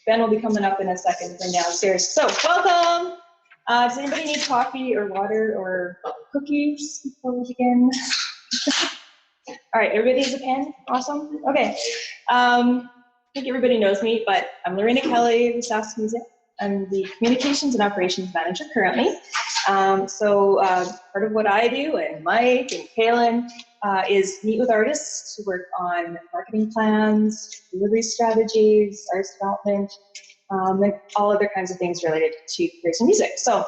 Ben will be coming up in a second from downstairs. So welcome. Does anybody need coffee or water or cookies before we begin? All right, everybody has a pen? Awesome. Okay. I think everybody knows me, but I'm Lorena Kelly of SaskMusic. I'm the Communications and Operations Manager currently. Part of what I do, and Mike and Kaylin, is meet with artists to work on marketing plans, delivery strategies, artist development, and all other kinds of things related to creating music. So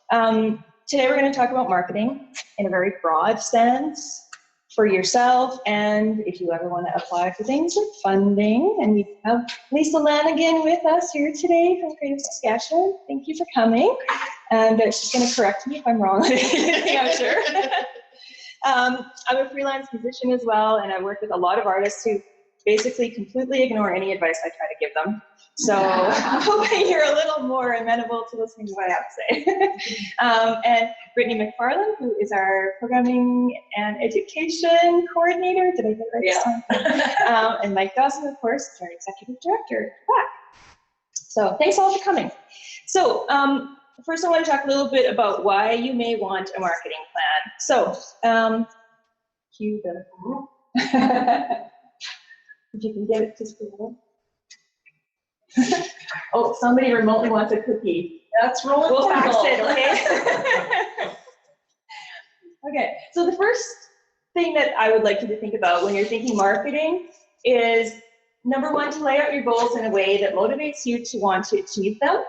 today we're going to talk about marketing in a very broad sense for yourself, and if you ever want to apply for things like funding. And we have Lisa Lanigan with us here today from Creative Saskatchewan. Thank you for coming. And she's going to correct me if I'm wrong on anything, I'm sure. I'm a freelance musician as well, and I work with a lot of artists who basically completely ignore any advice I try to give them. So I'm hoping you're a little more amenable to listening to what I have to say. And Brittany McFarland, who is our programming and education coordinator. Did I get it right? Yeah. And Mike Dawson, of course, is our executive director. So thanks all for coming. So first I want to talk a little bit about why you may want a marketing plan. So cue the if you can get it just for a little. Oh, somebody remotely wants a cookie. That's rolling. We'll fax it, okay? Okay, so the first thing that I would like you to think about when you're thinking marketing is, number one, to lay out your goals in a way that motivates you to want to achieve them,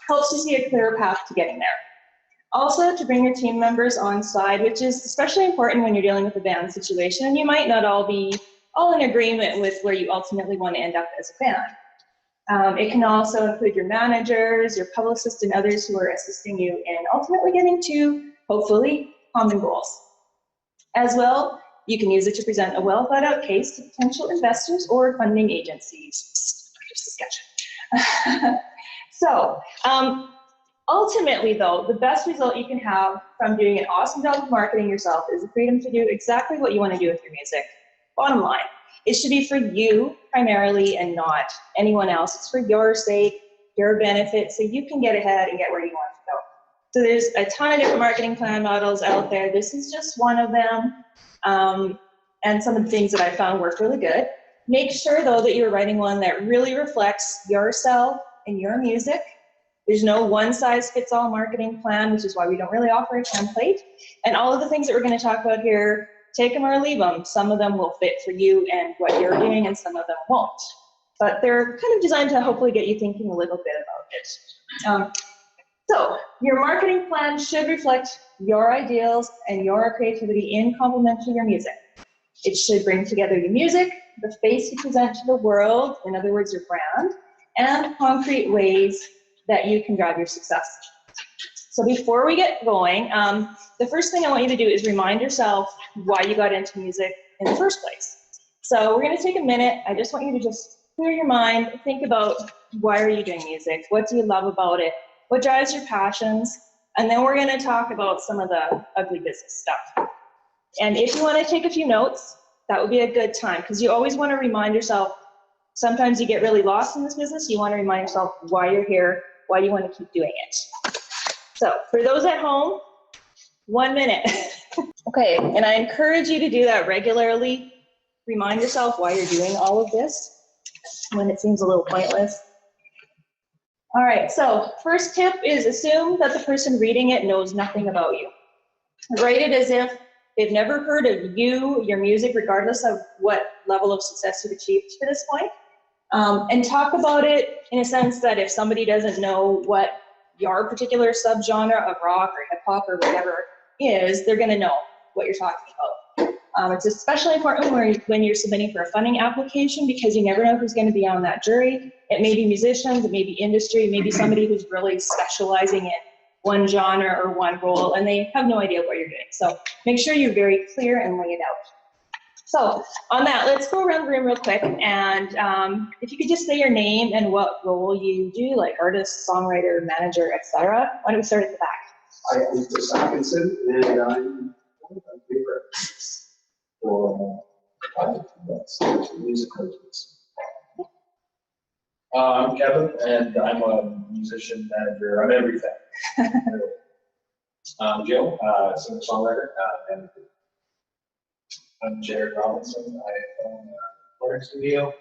helps you see a clearer path to getting there. Also, to bring your team members on side, which is especially important when you're dealing with a band situation, and you might not all be in agreement with where you ultimately want to end up as a band. It can also include your managers, your publicists, and others who are assisting you in ultimately getting to, hopefully, common goals. As well, you can use it to present a well thought out case to potential investors or funding agencies. So, ultimately though, the best result you can have from doing an awesome job of marketing yourself is the freedom to do exactly what you want to do with your music. Bottom line, it should be for you primarily and not anyone else. It's for your sake, your benefit, so you can get ahead and get where you want to go. So there's a ton of different marketing plan models out there. This is just one of them, and some of the things that I found work really good. Make sure though that you're writing one that really reflects yourself and your music. There's no one-size-fits-all marketing plan, which is why we don't really offer a template. And all of the things that we're going to talk about here, take them or leave them. Some of them will fit for you and what you're doing, and some of them won't. But they're kind of designed to hopefully get you thinking a little bit about it. So your marketing plan should reflect your ideals and your creativity in complement to your music. It should bring together your music, the face you present to the world, in other words, your brand, and concrete ways that you can drive your success. So before we get going, the first thing I want you to do is remind yourself why you got into music in the first place. So we're going to take a minute. I just want you to just clear your mind, think about, why are you doing music? What do you love about it? What drives your passions? And then we're going to talk about some of the ugly business stuff. And if you want to take a few notes, that would be a good time, because you always want to remind yourself, sometimes you get really lost in this business. You want to remind yourself why you're here, why you want to keep doing it. So for those at home, 1 minute. Okay, and I encourage you to do that regularly. Remind yourself why you're doing all of this when it seems a little pointless. All right, so first tip is assume that the person reading it knows nothing about you. Write it as if they've never heard of you, your music, regardless of what level of success you've achieved to this point. And talk about it in a sense that if somebody doesn't know what your particular subgenre of rock or hip hop or whatever is, they're going to know what you're talking about. It's especially important when you're submitting for a funding application, because you never know who's going to be on that jury. It may be musicians, it may be industry, it may be somebody who's really specializing in one genre or one role, and they have no idea what you're doing. So make sure you're very clear and lay it out. So on that, let's go around the room real quick, and if you could just say your name and what role you do, like artist, songwriter, manager, etc. Why don't we start at the back? I am Chris Atkinson, and I'm one of my favorite for music coaches. I'm Kevin, and I'm a musician manager. I'm everything. Jill, singer-songwriter, and I'm Jared Robinson. I own a recording studio.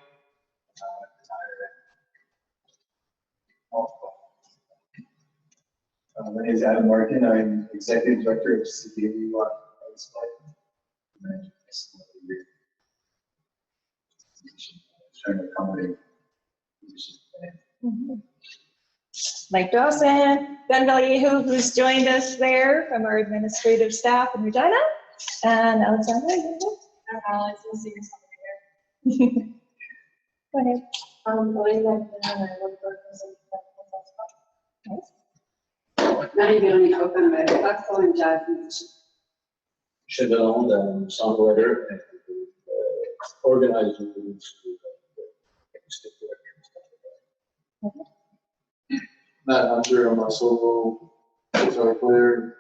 My name is Adam Martin. I'm executive director of CPA trying to accommodate musicians. Mike Dawson, Ben Vallejo, who's joined us there from our administrative staff in Regina, and Alexandra. I'm Alex, I'm a singer-songwriter. Go ahead. I'm Lorena, and I work for Nice. Not even only open, but classical and jazz musician. Chevelle, and songwriter, and organizer of the school. Matt Hunter, I'm a solo guitar player.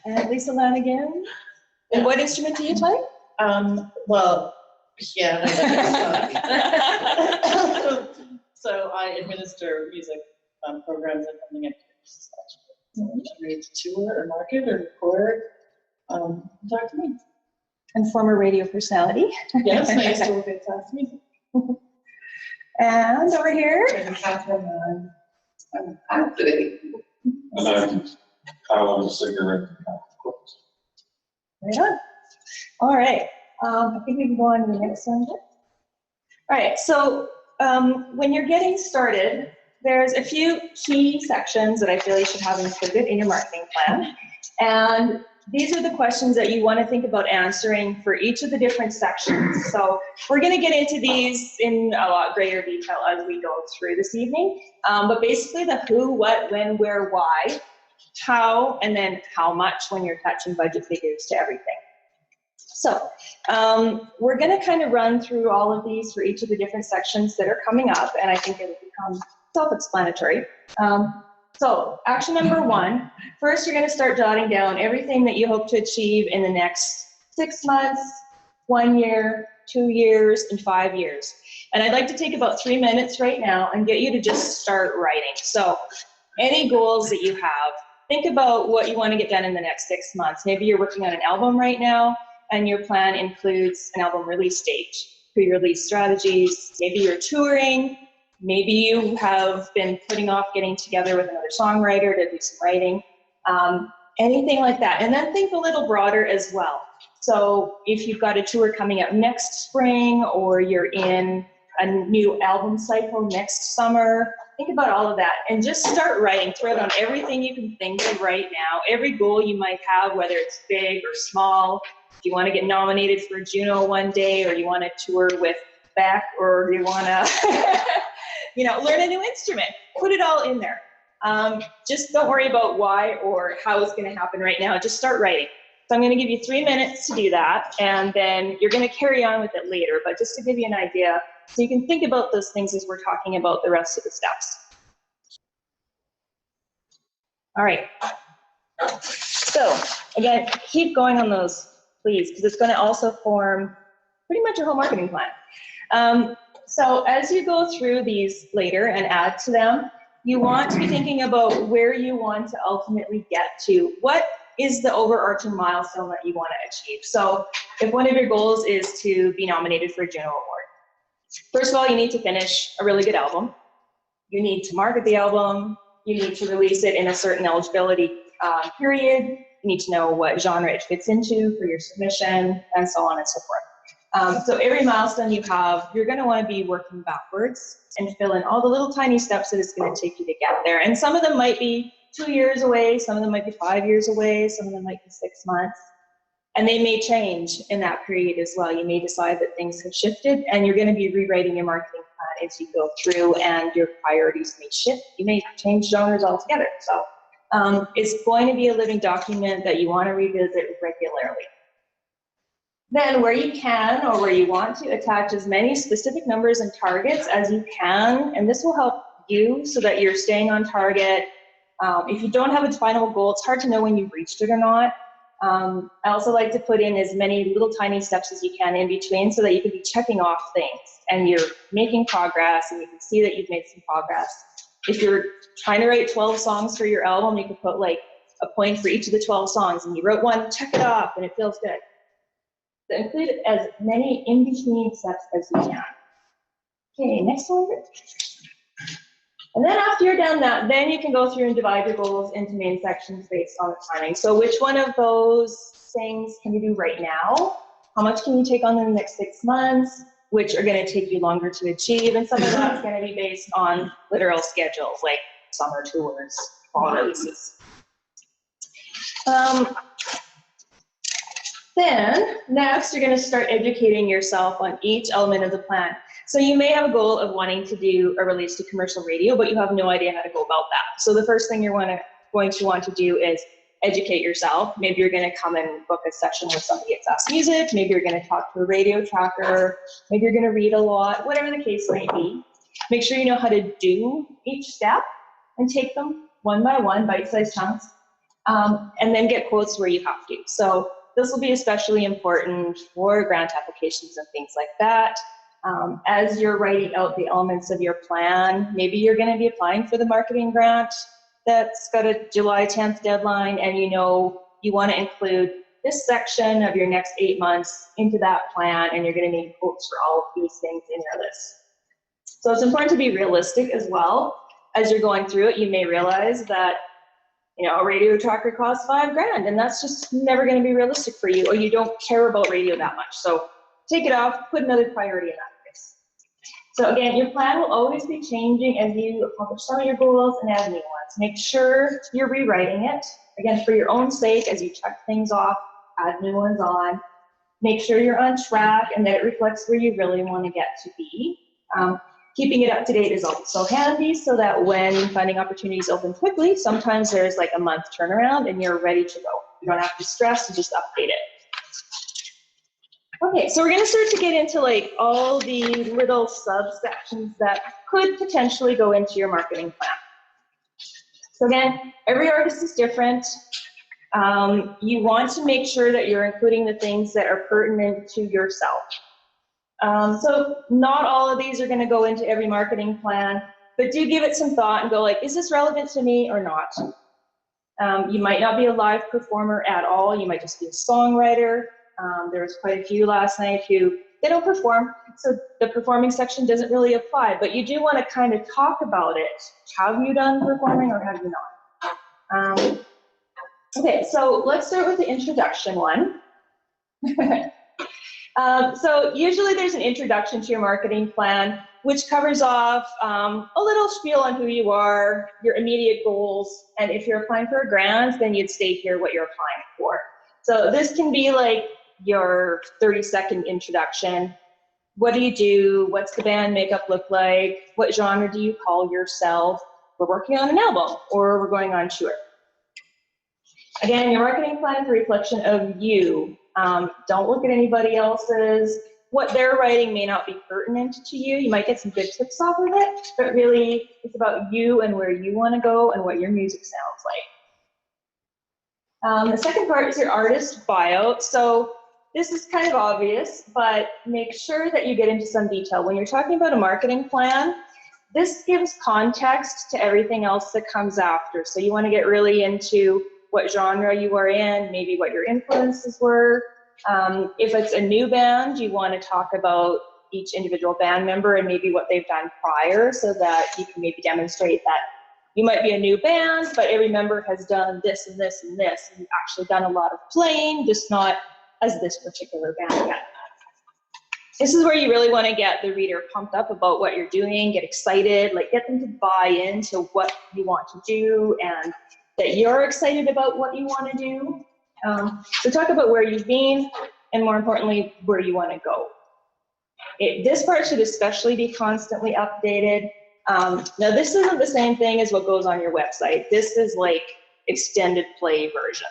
And Lisa Lanigan. And what instrument do you play? Well, piano. So I administer music programs and funding at Saskatchewan. So ready to tour or market or record, talk to me. And former radio personality. Yes, I used to work at SaskMusic. And over here. And Catherine, I'm actually. And I'm Kyle, I'm a singer. Right on. All right. I think we can go on to the next one. All right. So when you're getting started, there's a few key sections that I feel you should have included in your marketing plan. And these are the questions that you want to think about answering for each of the different sections. So we're going to get into these in a lot greater detail as we go through this evening. But basically the who, what, when, where, why, how, and then how much when you're attaching budget figures to everything. So we're going to kind of run through all of these for each of the different sections that are coming up, and I think it'll become self-explanatory. So action number one, first you're going to start jotting down everything that you hope to achieve in the next 6 months, 1 year, 2 years, and 5 years. And I'd like to take about 3 minutes right now and get you to just start writing. So any goals that you have, think about what you want to get done in the next 6 months. Maybe you're working on an album right now, and your plan includes an album release date, pre-release strategies. Maybe you're touring. Maybe you have been putting off getting together with another songwriter to do some writing, anything like that. And then think a little broader as well. So if you've got a tour coming up next spring, or you're in a new album cycle next summer, think about all of that and just start writing. Throw down everything you can think of right now, every goal you might have, whether it's big or small. If you want to get nominated for a Juno one day, or you want to tour with Beck, or you want to learn a new instrument, put it all in there. Just don't worry about why or how it's going to happen right now. Just start writing. So I'm going to give you 3 minutes to do that, and then you're going to carry on with it later. But just to give you an idea, so you can think about those things as we're talking about the rest of the steps. All right. So again, keep going on those, please, because it's going to also form pretty much your whole marketing plan. So as you go through these later and add to them, you want to be thinking about where you want to ultimately get to. What is the overarching milestone that you want to achieve? So if one of your goals is to be nominated for a Juno Award, first of all, you need to finish a really good album. You need to market the album. You need to release it in a certain eligibility period. You need to know what genre it fits into for your submission, and so on and so forth. So every milestone you have, you're going to want to be working backwards and fill in all the little tiny steps that it's going to take you to get there. And some of them might be 2 years away, some of them might be 5 years away, some of them might be 6 months. And they may change in that period as well. You may decide that things have shifted, and you're going to be rewriting your marketing plan as you go through, and your priorities may shift. You may change genres altogether. So it's going to be a living document that you want to revisit regularly. Then where you can, or where you want to, attach as many specific numbers and targets as you can, and this will help you so that you're staying on target. If you don't have a definable goal, it's hard to know when you've reached it or not. I also like to put in as many little tiny steps as you can in between so that you can be checking off things and you're making progress and you can see that you've made some progress. If you're trying to write 12 songs for your album, you can put like a point for each of the 12 songs and you wrote one, check it off and it feels good. So include as many in-between steps as you can. Okay, next one. And then after you're done that, then you can go through and divide your goals into main sections based on the timing. So which one of those things can you do right now? How much can you take on in the next 6 months? Which are going to take you longer to achieve? And some of that's going to be based on literal schedules, like summer tours, fall releases. Then next, you're going to start educating yourself on each element of the plan. So you may have a goal of wanting to do a release to commercial radio, but you have no idea how to go about that. So the first thing you're going to want to do is educate yourself. Maybe you're going to come and book a session with somebody at SaskMusic. Maybe you're going to talk to a radio tracker. Maybe you're going to read a lot, whatever the case may be. Make sure you know how to do each step and take them one by one, bite-sized chunks, and then get quotes where you have to. So this will be especially important for grant applications and things like that. As you're writing out the elements of your plan, maybe you're going to be applying for the marketing grant that's got a July 10th deadline, and you know you want to include this section of your next 8 months into that plan, and you're going to need quotes for all of these things in your list. So it's important to be realistic as well. As you're going through it, you may realize that a radio tracker costs $5,000, and that's just never going to be realistic for you, or you don't care about radio that much. So take it off, put another priority in that place. So again, your plan will always be changing as you accomplish some of your goals and add new ones. Make sure you're rewriting it, again, for your own sake, as you check things off, add new ones on. Make sure you're on track and that it reflects where you really want to get to be. Keeping it up to date is also handy so that when funding opportunities open quickly, sometimes there's like a month turnaround and you're ready to go. You don't have to stress, you just update it. Okay, so we're going to start to get into like all the little subsections that could potentially go into your marketing plan. So again, every artist is different. You want to make sure that you're including the things that are pertinent to yourself. So not all of these are going to go into every marketing plan, but do give it some thought and go like, is this relevant to me or not? You might not be a live performer at all. You might just be a songwriter. There was quite a few last night who they don't perform, so the performing section doesn't really apply, but you do want to kind of talk about it. Have you done performing or have you not? Okay, so let's start with the introduction one. So usually there's an introduction to your marketing plan, which covers off a little spiel on who you are, your immediate goals, and if you're applying for a grant, then you'd state here what you're applying for. So this can be like your 30-second introduction. What do you do? What's the band makeup look like? What genre do you call yourself? We're working on an album, or we're going on tour. Again, your marketing plan is a reflection of you. Don't look at anybody else's. What they're writing may not be pertinent to you. You might get some good tips off of it, but really it's about you and where you want to go and what your music sounds like. The second part is your artist bio. So this is kind of obvious, but make sure that you get into some detail. When you're talking about a marketing plan, this gives context to everything else that comes after. So you want to get really into what genre you are in, maybe what your influences were. If it's a new band, you want to talk about each individual band member and maybe what they've done prior so that you can maybe demonstrate that you might be a new band, but every member has done this and this and this, and you've actually done a lot of playing, just not as this particular band yet. This is where you really want to get the reader pumped up about what you're doing, get excited, like get them to buy into what you want to do and that you're excited about what you want to do. So talk about where you've been and more importantly, where you want to go. This part should especially be constantly updated. Now this isn't the same thing as what goes on your website. This is like extended play version.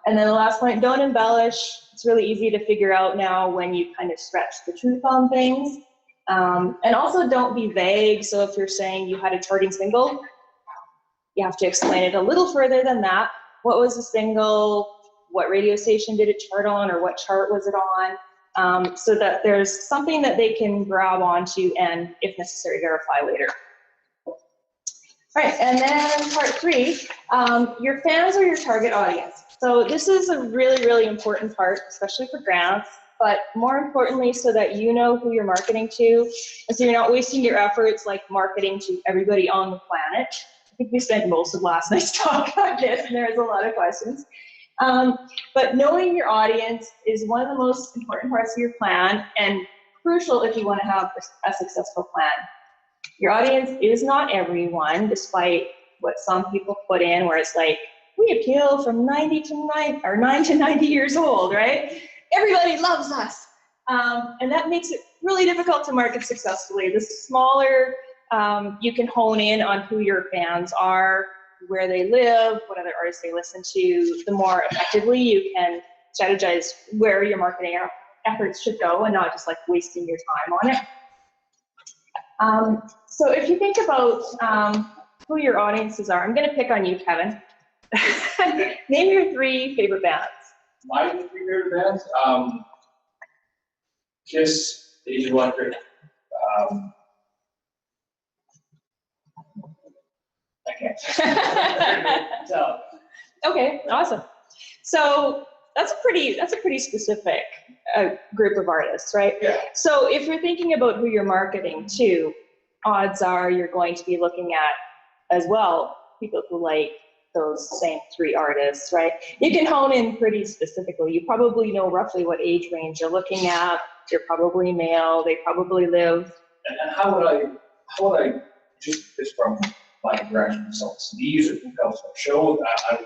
And then the last point, don't embellish. It's really easy to figure out now when you kind of stretch the truth on things. And also don't be vague. So if you're saying you had a charting single, you have to explain it a little further than that. what was the single, what radio station did it chart on, or what chart was it on, so that there's something that they can grab onto and, if necessary, verify later. All right, and then part 3, your fans are your target audience. So this is a really, really important part, especially for grants, but more importantly, so that you know who you're marketing to, and so you're not wasting your efforts like marketing to everybody on the planet. I think we spent most of last night's talk on this, and there's a lot of questions. But knowing your audience is one of the most important parts of your plan, and crucial if you want to have a successful plan. Your audience is not everyone, despite what some people put in, where it's like, we appeal from 9 to 90 years old, right? Everybody loves us. And that makes it really difficult to market successfully. The smaller you can hone in on who your fans are, where they live, what other artists they listen to, the more effectively you can strategize where your marketing efforts should go, and not just like wasting your time on it. So if you think about who your audiences are, I'm going to pick on you, Kevin. Name your 3 favorite bands. My 3 favorite bands, Kiss, Age of Electric, I can't. So. Okay, awesome. So that's a pretty specific group of artists, right? Yeah. So if you're thinking about who you're marketing to, odds are you're going to be looking at as well people who like those same 3 artists, right? You can hone in pretty specifically. You probably know roughly what age range you're looking at. They're probably male. They probably live. And how would I just from my interaction results, these or who else will show that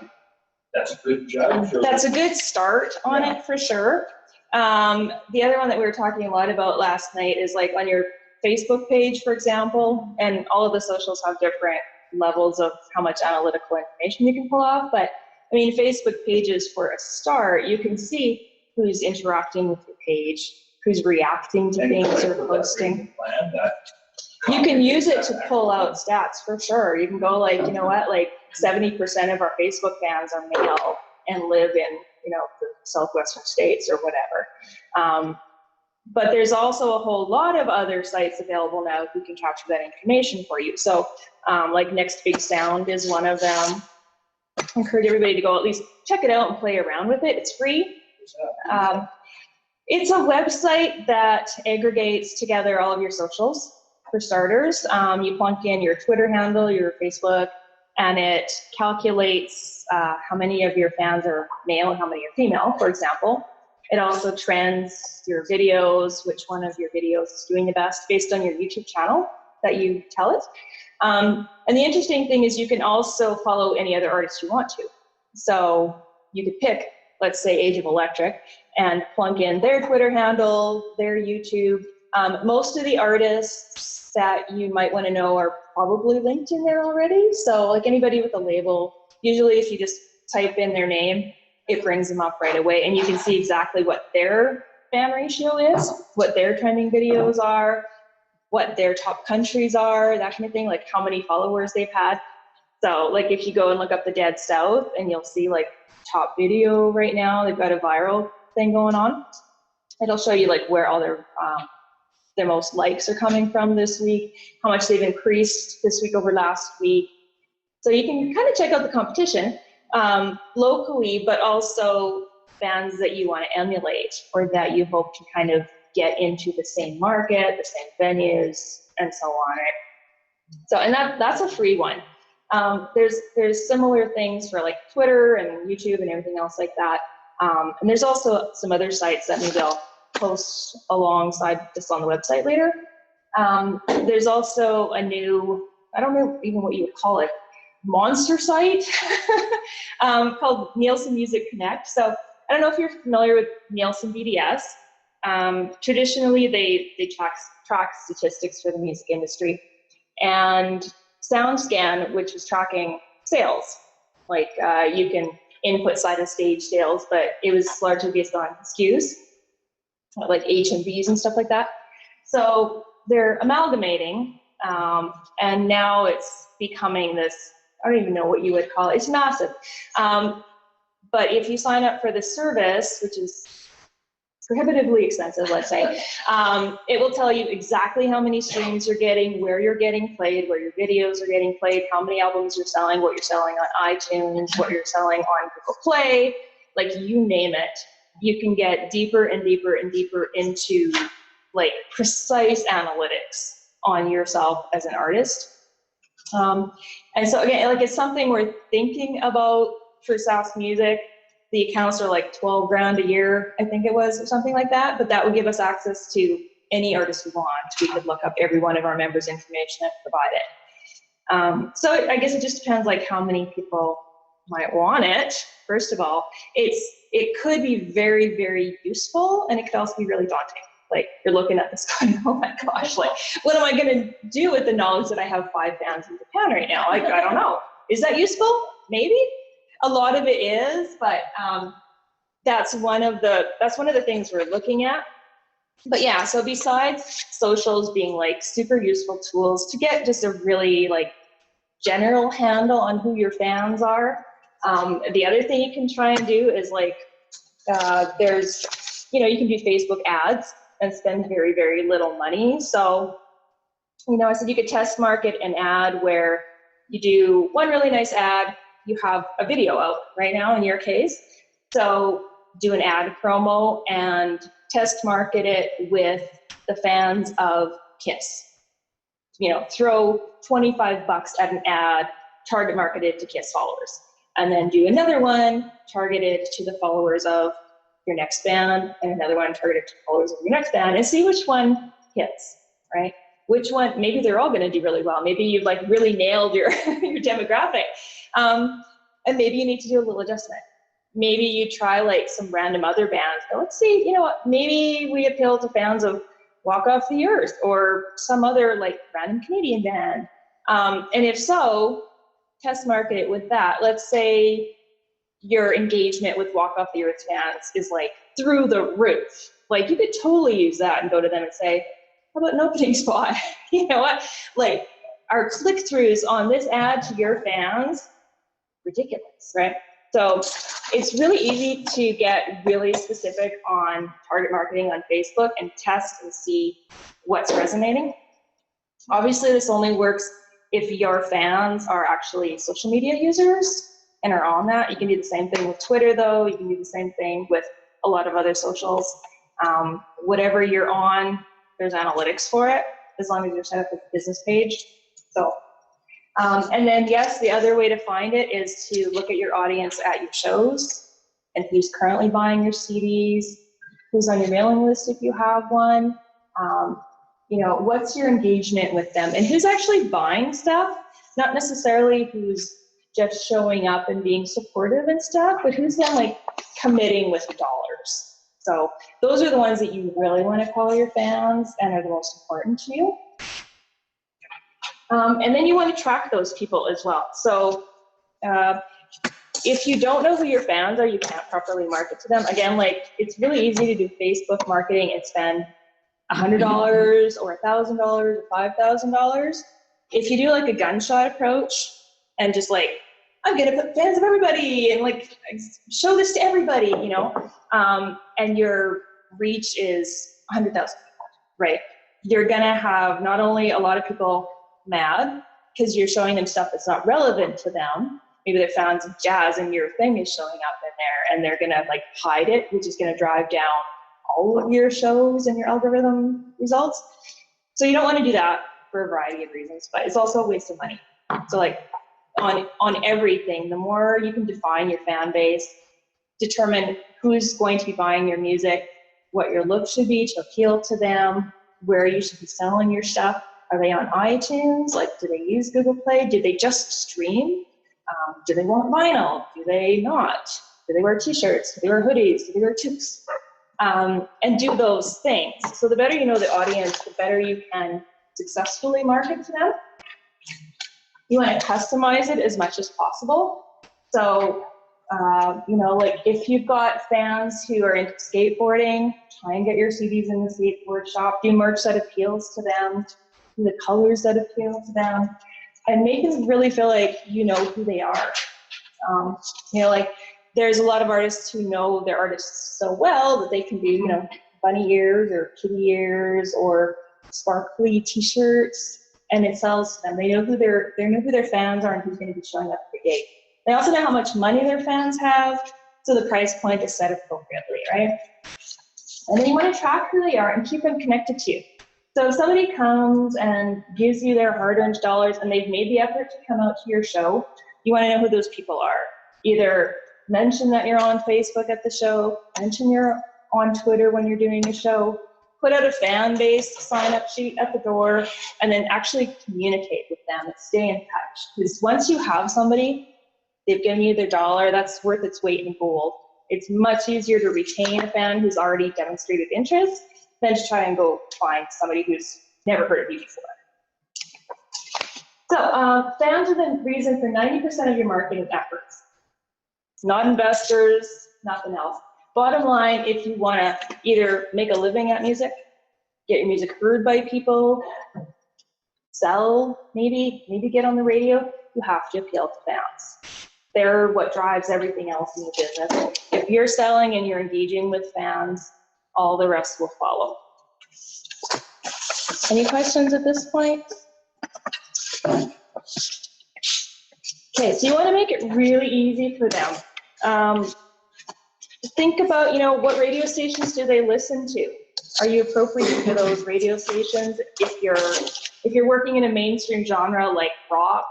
that's a good judge? Or? That's a good start on it for sure. The other one that we were talking a lot about last night is like on your Facebook page, for example, and all of the socials have different levels of how much analytical information you can pull off. But I mean, Facebook pages for a start, you can see who's interacting with your page, who's reacting to things or posting. You can use it to pull out stats for sure. You can go like, you know what, like 70% of our Facebook fans are male and live in, you know, the southwestern states or whatever. But there's also a whole lot of other sites available now who can capture that information for you. So like Next Big Sound is one of them. I encourage everybody to go at least check it out and play around with it. It's free. It's a website that aggregates together all of your socials, for starters. You plunk in your Twitter handle, your Facebook, and it calculates how many of your fans are male and how many are female, for example. It also trends your videos, which one of your videos is doing the best based on your YouTube channel that you tell it. And the interesting thing is you can also follow any other artist you want to. So you could pick, let's say, Age of Electric, and plunk in their Twitter handle, their YouTube. Most of the artists that you might want to know are probably linked in there already. So like anybody with a label, usually if you just type in their name, it brings them up right away, and you can see exactly what their fan ratio is, what their trending videos are, what their top countries are, that kind of thing, like how many followers they've had. So like if you go and look up the Dead South, and you'll see like top video right now, they've got a viral thing going on. It'll show you like where all their most likes are coming from this week, how much they've increased this week over last week. So you can kind of check out the competition locally, but also fans that you want to emulate or that you hope to kind of get into the same market, the same venues, and so on. Right? So, and that's a free one. There's similar things for like Twitter and YouTube and everything else like that. And there's also some other sites that maybe I'll post alongside this on the website later. There's also a new, I don't know even what you would call it, monster site called Nielsen Music Connect. So I don't know if you're familiar with Nielsen BDS. Traditionally, they track statistics for the music industry, and SoundScan, which is tracking sales. Like you can input side of stage sales, but it was largely based on SKUs, like HMVs and stuff like that. So they're amalgamating, and now it's becoming this, I don't even know what you would call it. It's massive. But if you sign up for the service, which is prohibitively expensive, let's say, it will tell you exactly how many streams you're getting, where you're getting played, where your videos are getting played, how many albums you're selling, what you're selling on iTunes, what you're selling on Google Play, like you name it. You can get deeper and deeper and deeper into like precise analytics on yourself as an artist. And so again, like it's something we're thinking about for SaskMusic. The accounts are like 12 grand a year, I think it was, or something like that. But that would give us access to any artist we want. We could look up every one of our members' information and provide it. So I guess it just depends like how many people might want it. First of all, it could be very, very useful, and it could also be really daunting. Like you're looking at this going, oh my gosh, like what am I gonna do with the knowledge that I have 5 fans in Japan right now? Like, I don't know. Is that useful? Maybe. A lot of it is, but that's one of the things we're looking at. But yeah, so besides socials being like super useful tools to get just a really like general handle on who your fans are, the other thing you can try and do is like there's, you know, you can do Facebook ads and spend very, very little money. So, you know, I said you could test market an ad where you do one really nice ad, you have a video out right now in your case. So do an ad promo and test market it with the fans of KISS. You know, throw 25 bucks at an ad, target marketed to KISS followers. And then do another one targeted to the followers of your next band, and another one targeted to followers of your next band, and see which one hits, right? Which one, maybe they're all gonna do really well. Maybe you've like really nailed your, your demographic. And maybe you need to do a little adjustment. Maybe you try like some random other bands. But let's see, you know what, maybe we appeal to fans of Walk Off the Earth or some other like random Canadian band. And if so, test market it with that. Let's say your engagement with Walk Off the Earth fans is like through the roof. Like you could totally use that and go to them and say, how about an opening spot? You know what? Like our click-throughs on this ad to your fans, ridiculous, right? So it's really easy to get really specific on target marketing on Facebook and test and see what's resonating. Obviously, this only works if your fans are actually social media users and are on that. You can do the same thing with Twitter, though. You can do the same thing with a lot of other socials. Whatever you're on, there's analytics for it, as long as you're set up with a business page. So, and then yes, the other way to find it is to look at your audience at your shows and who's currently buying your CDs, who's on your mailing list if you have one. You know, what's your engagement with them and who's actually buying stuff, not necessarily who's just showing up and being supportive and stuff, but who's then like committing with dollars. So those are the ones that you really want to call your fans and are the most important to you. And then you want to track those people as well. So if you don't know who your fans are, you can't properly market to them. Again, like it's really easy to do Facebook marketing and spend $100 or $1,000 or $5,000. If you do like a gunshot approach and just like, I'm gonna put fans of everybody and like show this to everybody, you know, and your reach is 100,000 people, right? You're gonna have not only a lot of people mad because you're showing them stuff that's not relevant to them. Maybe they're fans of jazz and your thing is showing up in there and they're gonna like hide it, which is gonna drive down all of your shows and your algorithm results. So you don't want to do that for a variety of reasons, but it's also a waste of money. So like on everything, the more you can define your fan base, determine who's going to be buying your music, what your look should be to appeal to them, where you should be selling your stuff. Are they on iTunes? Like, do they use Google Play? Do they just stream? Do they want vinyl? Do they not? Do they wear t-shirts? Do they wear hoodies? Do they wear toques? And do those things. So the better you know the audience, the better you can successfully market to them. You want to customize it as much as possible. So, you know, like if you've got fans who are into skateboarding, try and get your CDs in the skateboard shop, do merch that appeals to them, do the colors that appeal to them, and make them really feel like you know who they are. You know, like there's a lot of artists who know their artists so well that they can do, you know, bunny ears or kitty ears or sparkly t-shirts, and it sells to them. They know who their fans are and who's going to be showing up at the gig. They also know how much money their fans have, so the price point is set appropriately, right? And then you want to track who they are and keep them connected to you. So if somebody comes and gives you their hard-earned dollars and they've made the effort to come out to your show, you want to know who those people are. Either mention that you're on Facebook at the show, mention you're on Twitter when you're doing a show, put out a fan-based sign-up sheet at the door, and then actually communicate with them and stay in touch. Because once you have somebody, they've given you their dollar, that's worth its weight in gold. It's much easier to retain a fan who's already demonstrated interest than to try and go find somebody who's never heard of you before. So fans are the reason for 90% of your marketing efforts. Not investors, nothing else. Bottom line, if you want to either make a living at music, get your music heard by people, sell, maybe get on the radio, you have to appeal to fans. They're what drives everything else in the business. If you're selling and you're engaging with fans, all the rest will follow. Any questions at this point? Okay, so you want to make it really easy for them. Think about, you know, what radio stations do they listen to? Are you appropriate for those radio stations? If you're working in a mainstream genre like rock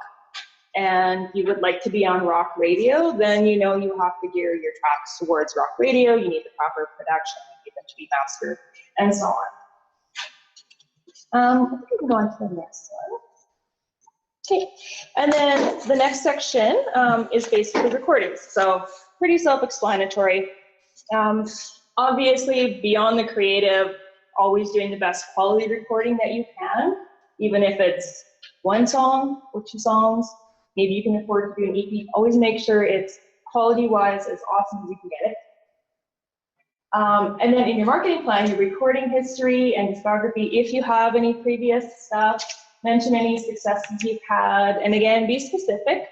and you would like to be on rock radio, then you know you have to gear your tracks towards rock radio. You need the proper production, you need them to be mastered, and so on. I think we can go on to the next one. Okay, and then the next section is basically recordings. So pretty self-explanatory. Obviously, beyond the creative, always doing the best quality recording that you can, even if it's one song or two songs. Maybe you can afford to do an EP. Always make sure it's quality-wise as awesome as you can get it. And then in your marketing plan, your recording history and discography, if you have any previous stuff, mention any successes you've had, and again, be specific.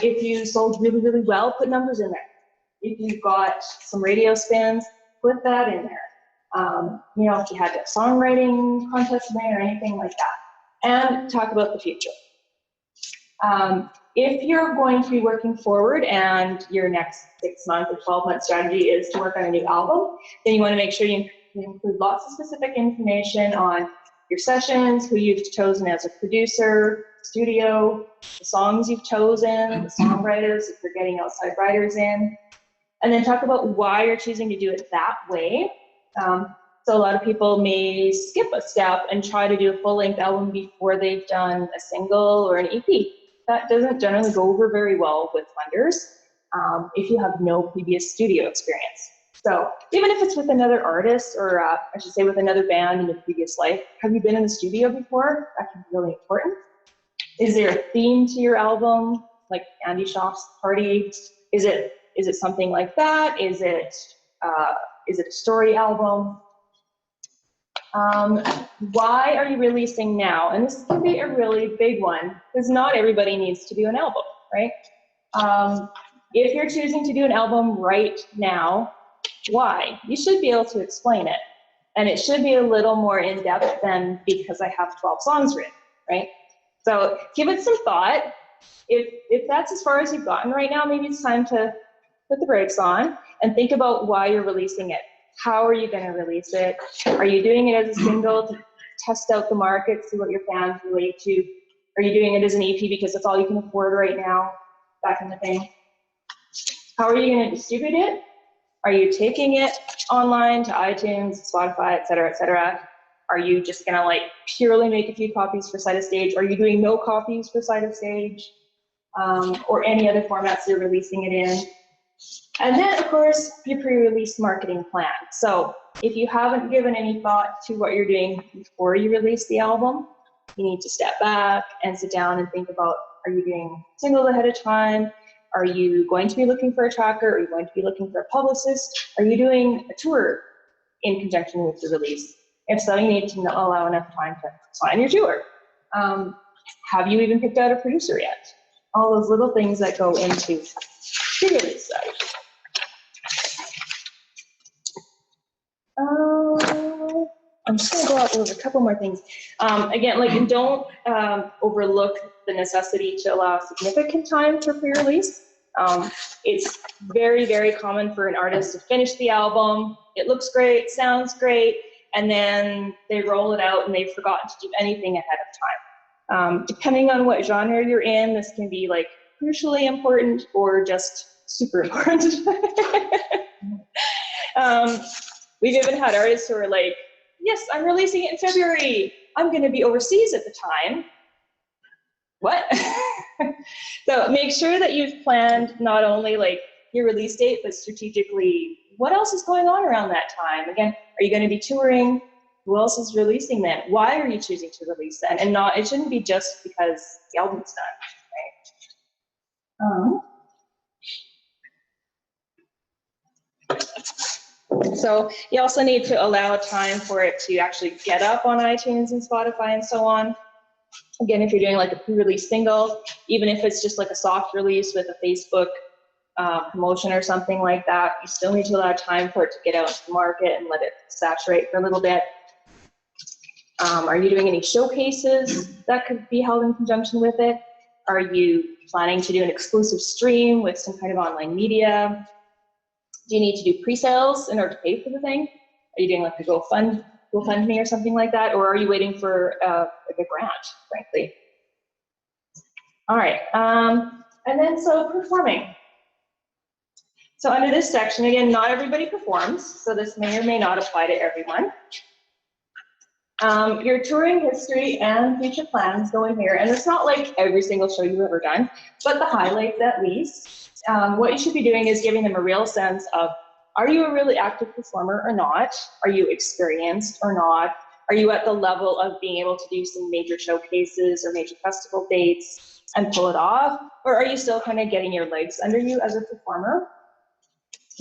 If you sold really, really well, put numbers in there. If you've got some radio spins, put that in there. You know, if you had a songwriting contest winner or anything like that. And talk about the future. If you're going to be working forward and your next 6-month or 12-month strategy is to work on a new album, then you want to make sure you include lots of specific information on your sessions, who you've chosen as a producer, studio, the songs you've chosen, the songwriters, if you're getting outside writers in, and then talk about why you're choosing to do it that way. So a lot of people may skip a step and try to do a full-length album before they've done a single or an EP. That doesn't generally go over very well with funders if you have no previous studio experience. So even if it's with another artist, or I should say with another band in a previous life, have you been in the studio before? That can be really important. Is there a theme to your album, like Andy Schaaf's Party? Is it something like that? Is it a story album? Why are you releasing now? And this can be a really big one, because not everybody needs to do an album, right? If you're choosing to do an album right now, why? You should be able to explain it. And it should be a little more in-depth than because I have 12 songs written, right? So give it some thought. If that's as far as you've gotten right now, maybe it's time to put the brakes on and think about why you're releasing it. How are you going to release it? Are you doing it as a single to test out the market, see what your fans relate to? Are you doing it as an EP because that's all you can afford right now? That kind of thing. How are you going to distribute it? Are you taking it online to iTunes, Spotify, et cetera, et cetera? Are you just going to like purely make a few copies for Side of Stage? Are you doing no copies for Side of Stage? Or any other formats you're releasing it in? And then, of course, your pre-release marketing plan. So if you haven't given any thought to what you're doing before you release the album, you need to step back and sit down and think about, are you doing singles ahead of time? Are you going to be looking for a tracker? Are you going to be looking for a publicist? Are you doing a tour in conjunction with the release? If so, you need to allow enough time to plan your tour. Have you even picked out a producer yet? All those little things that go into pre-release strategy. I'm just gonna go out over a couple more things. Again, like don't overlook the necessity to allow significant time for pre-release. It's very, very common for an artist to finish the album. It looks great, sounds great, and then they roll it out and they've forgotten to do anything ahead of time. Depending on what genre you're in, this can be like crucially important or just super important. We've even had artists who are like, yes, I'm releasing it in February. I'm going to be overseas at the time. What? So make sure that you've planned not only like your release date, but strategically, what else is going on around that time? Again, are you going to be touring? Who else is releasing then? Why are you choosing to release then? And not, it shouldn't be just because the album's done, right? So you also need to allow time for it to actually get up on iTunes and Spotify and so on. Again, if you're doing like a pre-release single, even if it's just like a soft release with a Facebook promotion or something like that, you still need to allow time for it to get out into the market and let it saturate for a little bit. Are you doing any showcases that could be held in conjunction with it? Are you planning to do an exclusive stream with some kind of online media? Do you need to do pre-sales in order to pay for the thing? Are you doing like a GoFundMe or something like that? Or are you waiting for like a grant, frankly? All right, and then so performing. So under this section, again, not everybody performs, so this may or may not apply to everyone. Your touring history and future plans go in here, and it's not like every single show you've ever done, but the highlights at least. What you should be doing is giving them a real sense of, are you a really active performer or not? Are you experienced or not? Are you at the level of being able to do some major showcases or major festival dates and pull it off? Or are you still kind of getting your legs under you as a performer?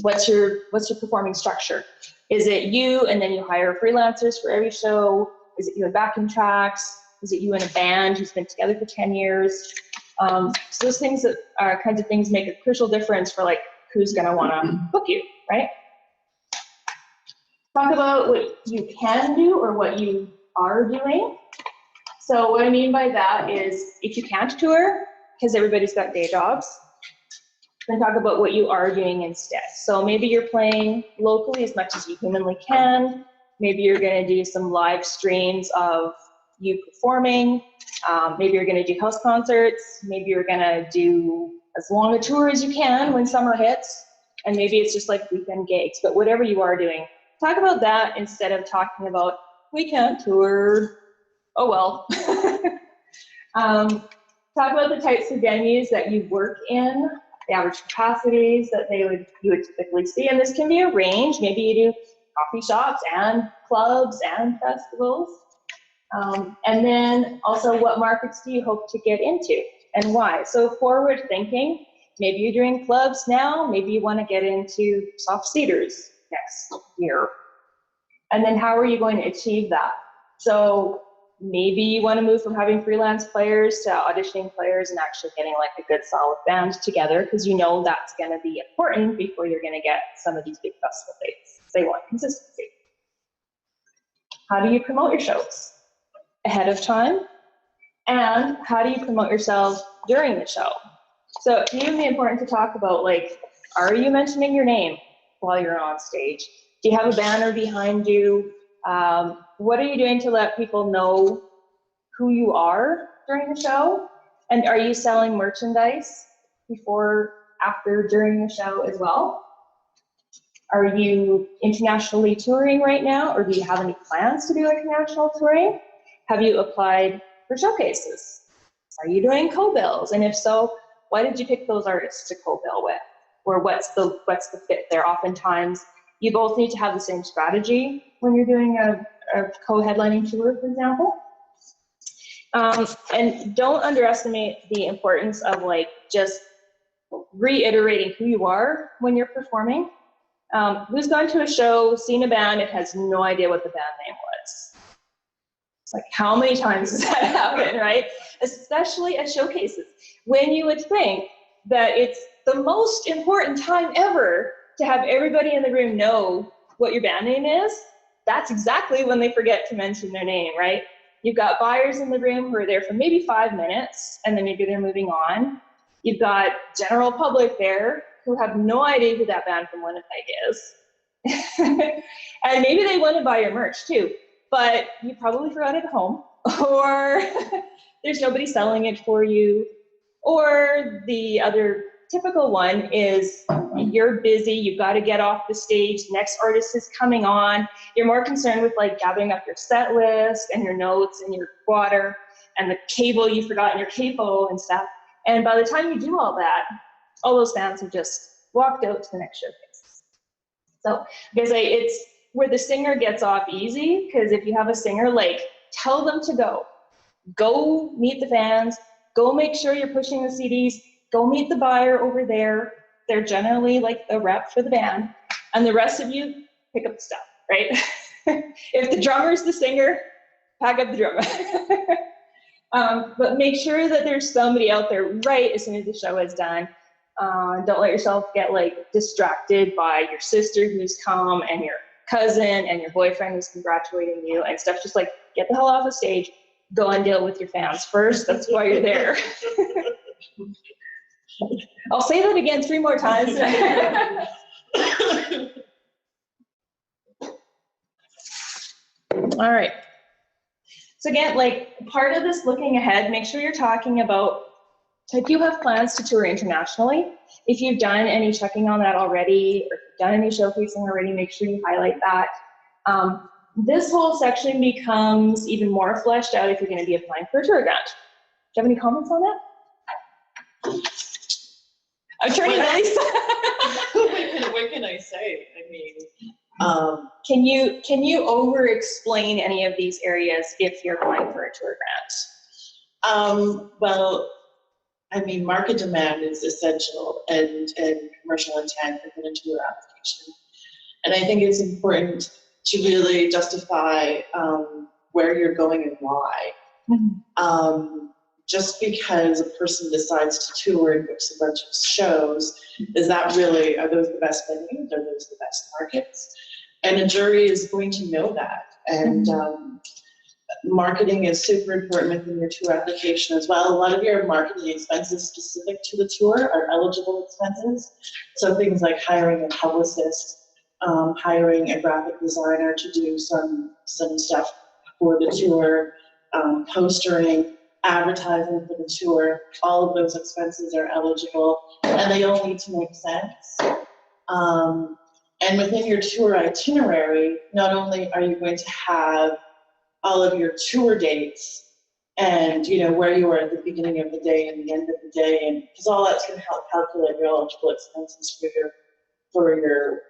What's your performing structure? Is it you and then you hire freelancers for every show? Is it you and backing tracks? Is it you and a band who's been together for 10 years? So those things that are kinds of things make a crucial difference for like who's gonna wanna book you, right? Talk about what you can do or what you are doing. So what I mean by that is if you can't tour, because everybody's got day jobs, then talk about what you are doing instead. So maybe you're playing locally as much as you humanly can. Maybe you're gonna do some live streams of you performing. Maybe you're gonna do house concerts. Maybe you're gonna do as long a tour as you can when summer hits. And maybe it's just like weekend gigs, but whatever you are doing, talk about that instead of talking about, we can't tour, oh well. Talk about the types of venues that you work in, the average capacities that you would typically see, and this can be a range. Maybe you do coffee shops and clubs and festivals. And then also, what markets do you hope to get into and why? So forward thinking, maybe you're doing clubs now, maybe you want to get into soft theaters next year. And then how are you going to achieve that? So maybe you want to move from having freelance players to auditioning players and actually getting like a good solid band together, because you know that's going to be important before you're going to get some of these big festival dates. They want consistency. How do you promote your shows? Ahead of time? And how do you promote yourself during the show? So it's really important to talk about, like, are you mentioning your name while you're on stage? Do you have a banner behind you? What are you doing to let people know who you are during the show? And are you selling merchandise before, after, during the show as well? Are you internationally touring right now, or do you have any plans to do international touring? Have you applied for showcases? Are you doing co-bills? And if so, why did you pick those artists to co-bill with? Or what's the fit there? Oftentimes, you both need to have the same strategy when you're doing a co-headlining tour, for example. And don't underestimate the importance of like just reiterating who you are when you're performing. Who's gone to a show, seen a band, and has no idea what the band name was? Like, how many times does that happen, right? Especially at showcases, when you would think that it's the most important time ever to have everybody in the room know what your band name is. that's exactly when they forget to mention their name, right? You've got buyers in the room who are there for maybe 5 minutes, and then maybe they're moving on. You've got general public there who have no idea who that band from Winnipeg is. And maybe they want to buy your merch too, but you probably forgot it at home, or there's nobody selling it for you. Or the other typical one is you're busy, you've got to get off the stage, next artist is coming on. You're more concerned with like gathering up your set list and your notes and your water and the cable you forgot in your capo and stuff. And by the time you do all that, all those fans have just walked out to the next showcase. So because it's where the singer gets off easy, because if you have a singer, like tell them to go meet the fans, go make sure you're pushing the CDs, go meet the buyer over there. They're generally like the rep for the band, and the rest of you pick up the stuff, right? If the drummer's the singer, pack up the drummer. But make sure that there's somebody out there right as soon as the show is done. Don't let yourself get like distracted by your sister who's come and your cousin and your boyfriend who's congratulating you and stuff. Just like get the hell off the stage, go and deal with your fans first. That's why you're there. I'll say that again 3 more times. All right. So again, like part of this looking ahead, make sure you're talking about if you have plans to tour internationally, if you've done any checking on that already, or if you've done any showcasing already, make sure you highlight that. This whole section becomes even more fleshed out if you're going to be applying for a tour grant. Do you have any comments on that? I'm turning to Lisa. What can I say? I mean, can you over-explain any of these areas if you're applying for a tour grant? Well, I mean, market demand is essential and commercial intent within a tour application. And I think it's important to really justify where you're going and why. Mm-hmm. Just because a person decides to tour and books a bunch of shows, are those the best venues? Are those the best markets? And a jury is going to know that. And marketing is super important within your tour application as well. A lot of your marketing expenses specific to the tour are eligible expenses. So things like hiring a publicist, hiring a graphic designer to do some stuff for the tour, postering, advertising for the tour, all of those expenses are eligible, and they all need to make sense. And within your tour itinerary, not only are you going to have all of your tour dates and where you are at the beginning of the day and the end of the day, and because all that's going to help calculate your eligible expenses for your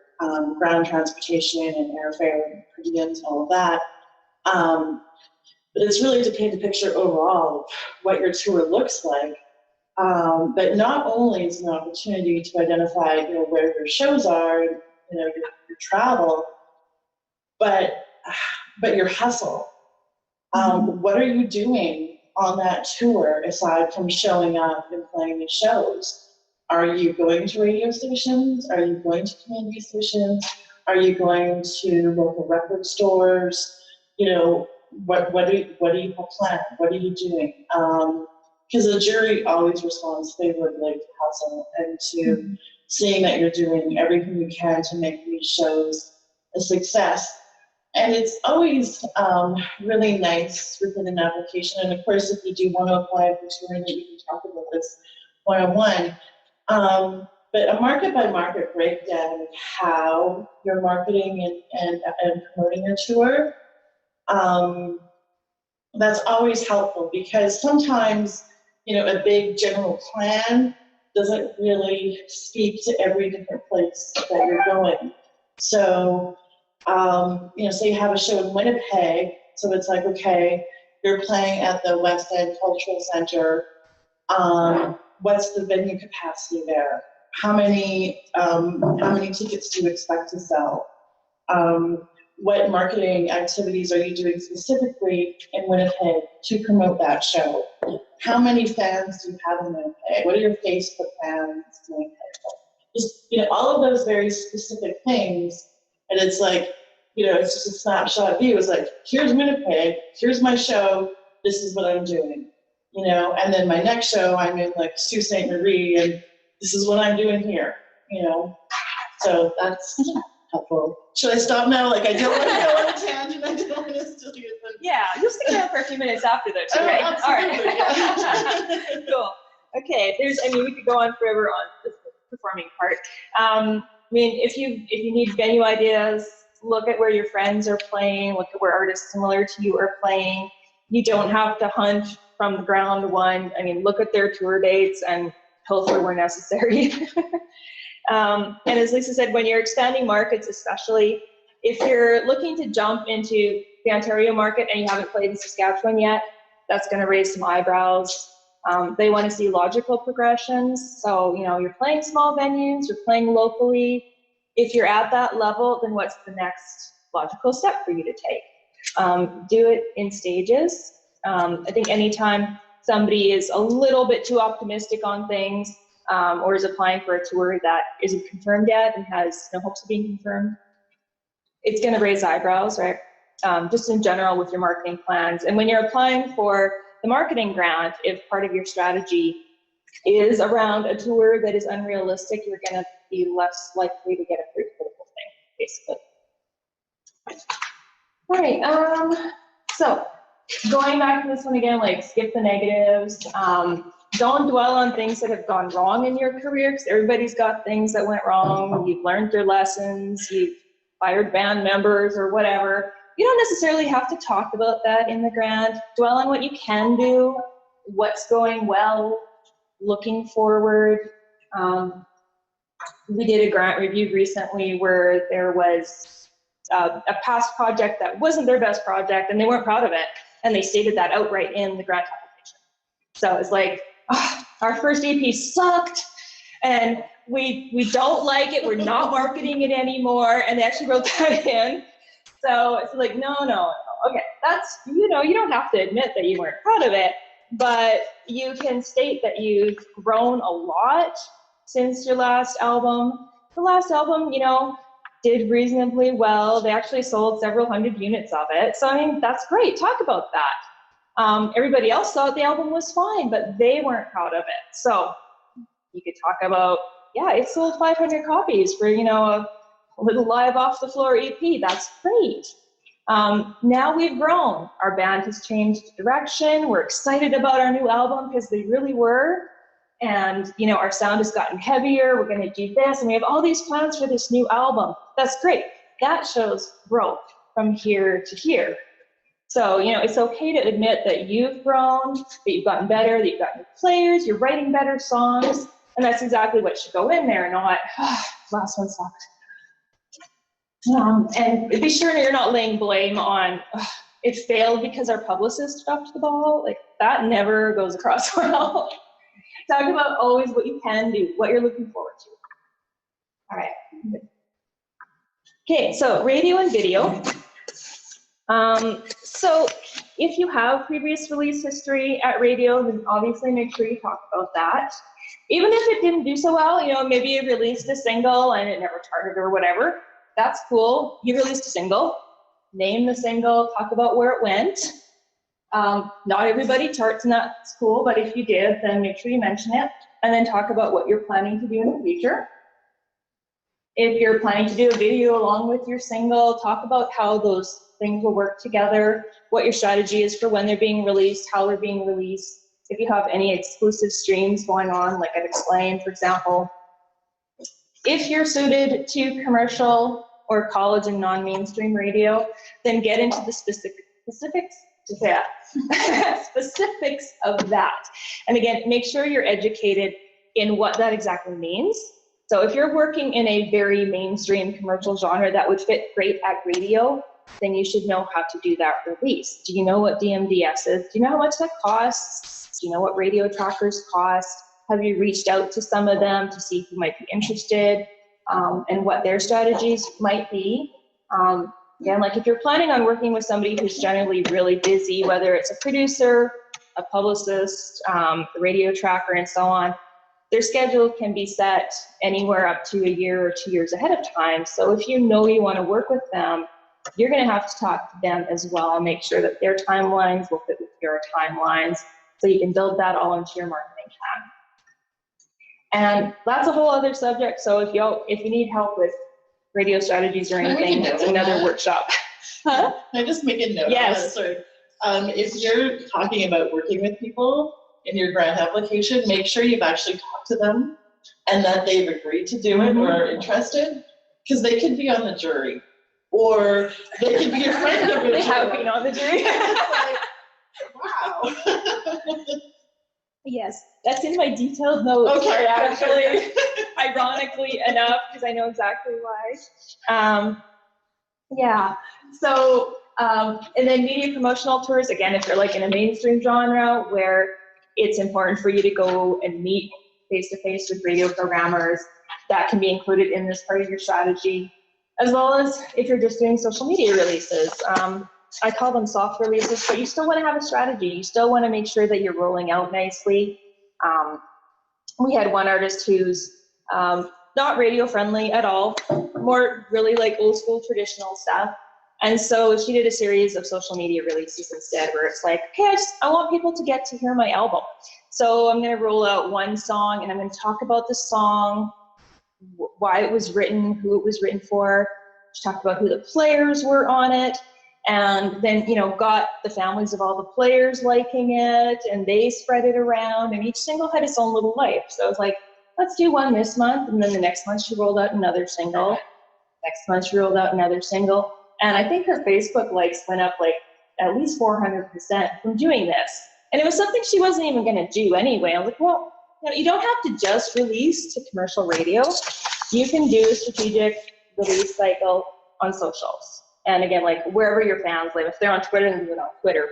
ground transportation and airfare and per diems and all of that. But it's really to paint a picture overall of what your tour looks like. But not only is it an opportunity to identify where your shows are, your travel, but your hustle. What are you doing on that tour aside from showing up and playing the shows? Are you going to radio stations? Are you going to community stations? Are you going to local record stores? What do you have planned? What are you doing? Because the jury always responds favorably to hustle and to seeing that you're doing everything you can to make these shows a success. And it's always really nice within an application. And of course, if you do want to apply for touring, you can talk about this one-on-one. But a market-by-market breakdown of how you're marketing and promoting your tour, that's always helpful, because sometimes, a big general plan doesn't really speak to every different place that you're going. So, say you have a show in Winnipeg, so it's like, okay, you're playing at the West End Cultural Center. What's the venue capacity there? How many tickets do you expect to sell? What marketing activities are you doing specifically in Winnipeg to promote that show? How many fans do you have in Winnipeg? What are your Facebook fans doing? Just all of those very specific things. And it's like, you know, it's just a snapshot view. It's like, here's Winnipeg, here's my show, this is what I'm doing, you know, and then my next show, I'm in like Sault Ste. Marie, and this is what I'm doing here, you know. So that's helpful. Should I stop now? Like, I don't want to go on a tangent. I don't want to steal your thunder. Yeah, you'll stick around for a few minutes after though, too, right? Absolutely, All right. Cool. Okay, we could go on forever on the performing part. I mean, if you need venue ideas, look at where your friends are playing, look at where artists similar to you are playing. You don't have to hunt from the ground one. I mean, look at their tour dates and pilfer where necessary. And as Lisa said, when you're expanding markets, especially if you're looking to jump into the Ontario market and you haven't played in Saskatchewan yet, that's going to raise some eyebrows. They want to see logical progressions. So, you know, you're playing small venues, you're playing locally. If you're at that level, then what's the next logical step for you to take? Do it in stages. I think anytime somebody is a little bit too optimistic on things, or is applying for a tour that isn't confirmed yet and has no hopes of being confirmed, it's going to raise eyebrows, right? Just in general with your marketing plans. And when you're applying for the marketing grant, if part of your strategy is around a tour that is unrealistic, you're going to be less likely to get approved for the whole thing, basically. All right, so going back to this one again, like skip the negatives. Don't dwell on things that have gone wrong in your career, because everybody's got things that went wrong. You've learned your lessons, you've fired band members or whatever. You don't necessarily have to talk about that in the grant. Dwell on what you can do, what's going well, looking forward. We did a grant review recently where there was a past project that wasn't their best project and they weren't proud of it. And they stated that outright in the grant application. So it's like, oh, our first EP sucked and we don't like it. We're not marketing it anymore. And they actually wrote that in. So it's like, no. Okay, that's, you know, you don't have to admit that you weren't proud of it, but you can state that you've grown a lot since your last album. The last album, you know, did reasonably well. They actually sold several hundred units of it. So, I mean, that's great. Talk about that. Everybody else thought the album was fine, but they weren't proud of it. So you could talk about, yeah, it sold 500 copies for, you know, a little live off the floor EP. That's great. Now we've grown. Our band has changed direction. We're excited about our new album because they really were. And, you know, our sound has gotten heavier. We're going to do this. And we have all these plans for this new album. That's great. That shows growth from here to here. So, you know, it's okay to admit that you've grown, that you've gotten better, that you've got new players, you're writing better songs. And that's exactly what should go in there, not, oh, last one sucked. And be sure you're not laying blame on, it failed because our publicist dropped the ball. Like, that never goes across well. Talk about always what you can do, what you're looking forward to. All right. Okay, so radio and video. So if you have previous release history at radio, then obviously make sure you talk about that. Even if it didn't do so well, you know, maybe you released a single and it never charted or whatever. That's cool. You released a single. Name the single, talk about where it went. Not everybody charts, and that's cool, but if you did, then make sure you mention it, and then talk about what you're planning to do in the future. If you're planning to do a video along with your single, talk about how those things will work together, what your strategy is for when they're being released, how they're being released. If you have any exclusive streams going on, like I've explained, for example. If you're suited to commercial or college and non-mainstream radio, then get into the specifics of that. And again, make sure you're educated in what that exactly means. So if you're working in a very mainstream commercial genre that would fit great at radio, then you should know how to do that release. Do you know what DMDS is? Do you know how much that costs? Do you know what radio trackers cost? Have you reached out to some of them to see who might be interested and what their strategies might be? Again, like if you're planning on working with somebody who's generally really busy, whether it's a producer, a publicist, a radio tracker, and so on, their schedule can be set anywhere up to a year or 2 years ahead of time. So if you know you want to work with them, you're going to have to talk to them as well and make sure that their timelines will fit with your timelines, so you can build that all into your marketing plan. And that's a whole other subject. So if you need help with radio strategies or anything, it's another workshop. Huh? Can I just make a note? Yes. Sorry. If you're talking about working with people in your grant application, make sure you've actually talked to them and that they've agreed to do it or are interested, because they could be on the jury, or they could be your friend of the They have been on the jury. Wow. Yes, that's in my detailed notes. Okay, actually, ironically enough, because I know exactly why. Yeah, so, and then media promotional tours, again, if you're like in a mainstream genre where it's important for you to go and meet face-to-face with radio programmers, that can be included in this part of your strategy, as well as if you're just doing social media releases. I call them soft releases, but you still want to have a strategy. You still want to make sure that you're rolling out nicely. We had one artist who's not radio friendly at all, more really like old school traditional stuff. And so she did a series of social media releases instead, where it's like, okay, I want people to get to hear my album. So I'm going to roll out one song and I'm going to talk about the song, why it was written, who it was written for. She talked about who the players were on it. And then, got the families of all the players liking it, and they spread it around, and each single had its own little life. So I was like, let's do one this month, and then the next month she rolled out another single. Next month she rolled out another single. And I think her Facebook likes went up like at least 400% from doing this. And it was something she wasn't even going to do anyway. I was like, well, you don't have to just release to commercial radio. You can do a strategic release cycle on socials. And again, like wherever your fans live, if they're on Twitter, then do it on Twitter,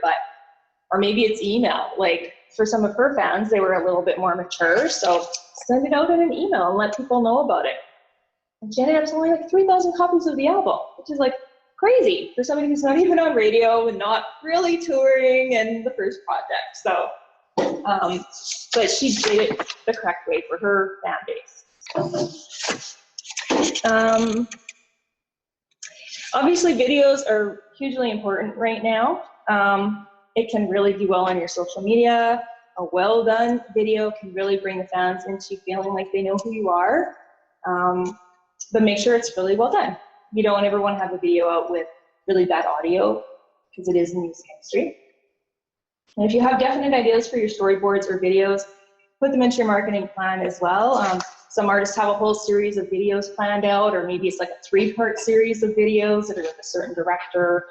or maybe it's email. Like for some of her fans, they were a little bit more mature, so send it out in an email and let people know about it. And she ended up selling like 3,000 copies of the album, which is like crazy for somebody who's not even on radio and not really touring and the first project. So, but she did it the correct way for her fan base. Obviously, videos are hugely important right now. It can really do well on your social media. A well-done video can really bring the fans into feeling like they know who you are. But make sure it's really well done. You don't ever want to have a video out with really bad audio, because it is in the music industry. And if you have definite ideas for your storyboards or videos, put them into your marketing plan as well. Some artists have a whole series of videos planned out, or maybe it's like a 3-part series of videos that are with a certain director.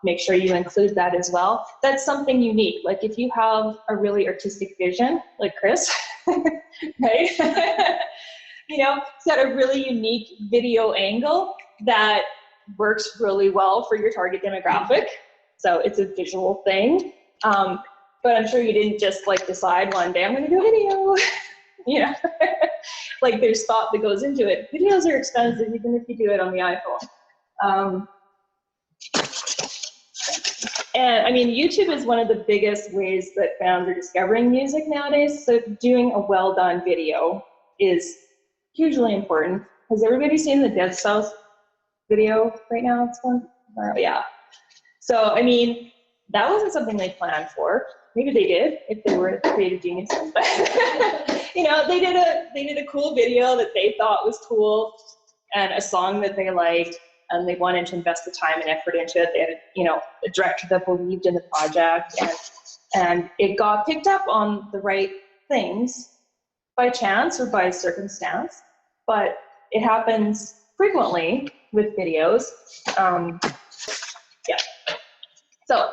Make sure you include that as well. That's something unique. Like if you have a really artistic vision, like Chris, right? It's got a really unique video angle that works really well for your target demographic. So it's a visual thing. But I'm sure you didn't just like decide one day, I'm going to do a video. Like there's thought that goes into it. Videos are expensive, even if you do it on the iPhone. And I mean, YouTube is one of the biggest ways that fans are discovering music nowadays. So doing a well done video is hugely important. Has everybody seen the Dead South video right now? It's one, yeah. So I mean, that wasn't something they planned for. Maybe they did if they were creative geniuses. But they did a cool video that they thought was cool, and a song that they liked, and they wanted to invest the time and effort into it. They had a director that believed in the project, and it got picked up on the right things by chance or by circumstance. But it happens frequently with videos. Yeah. So.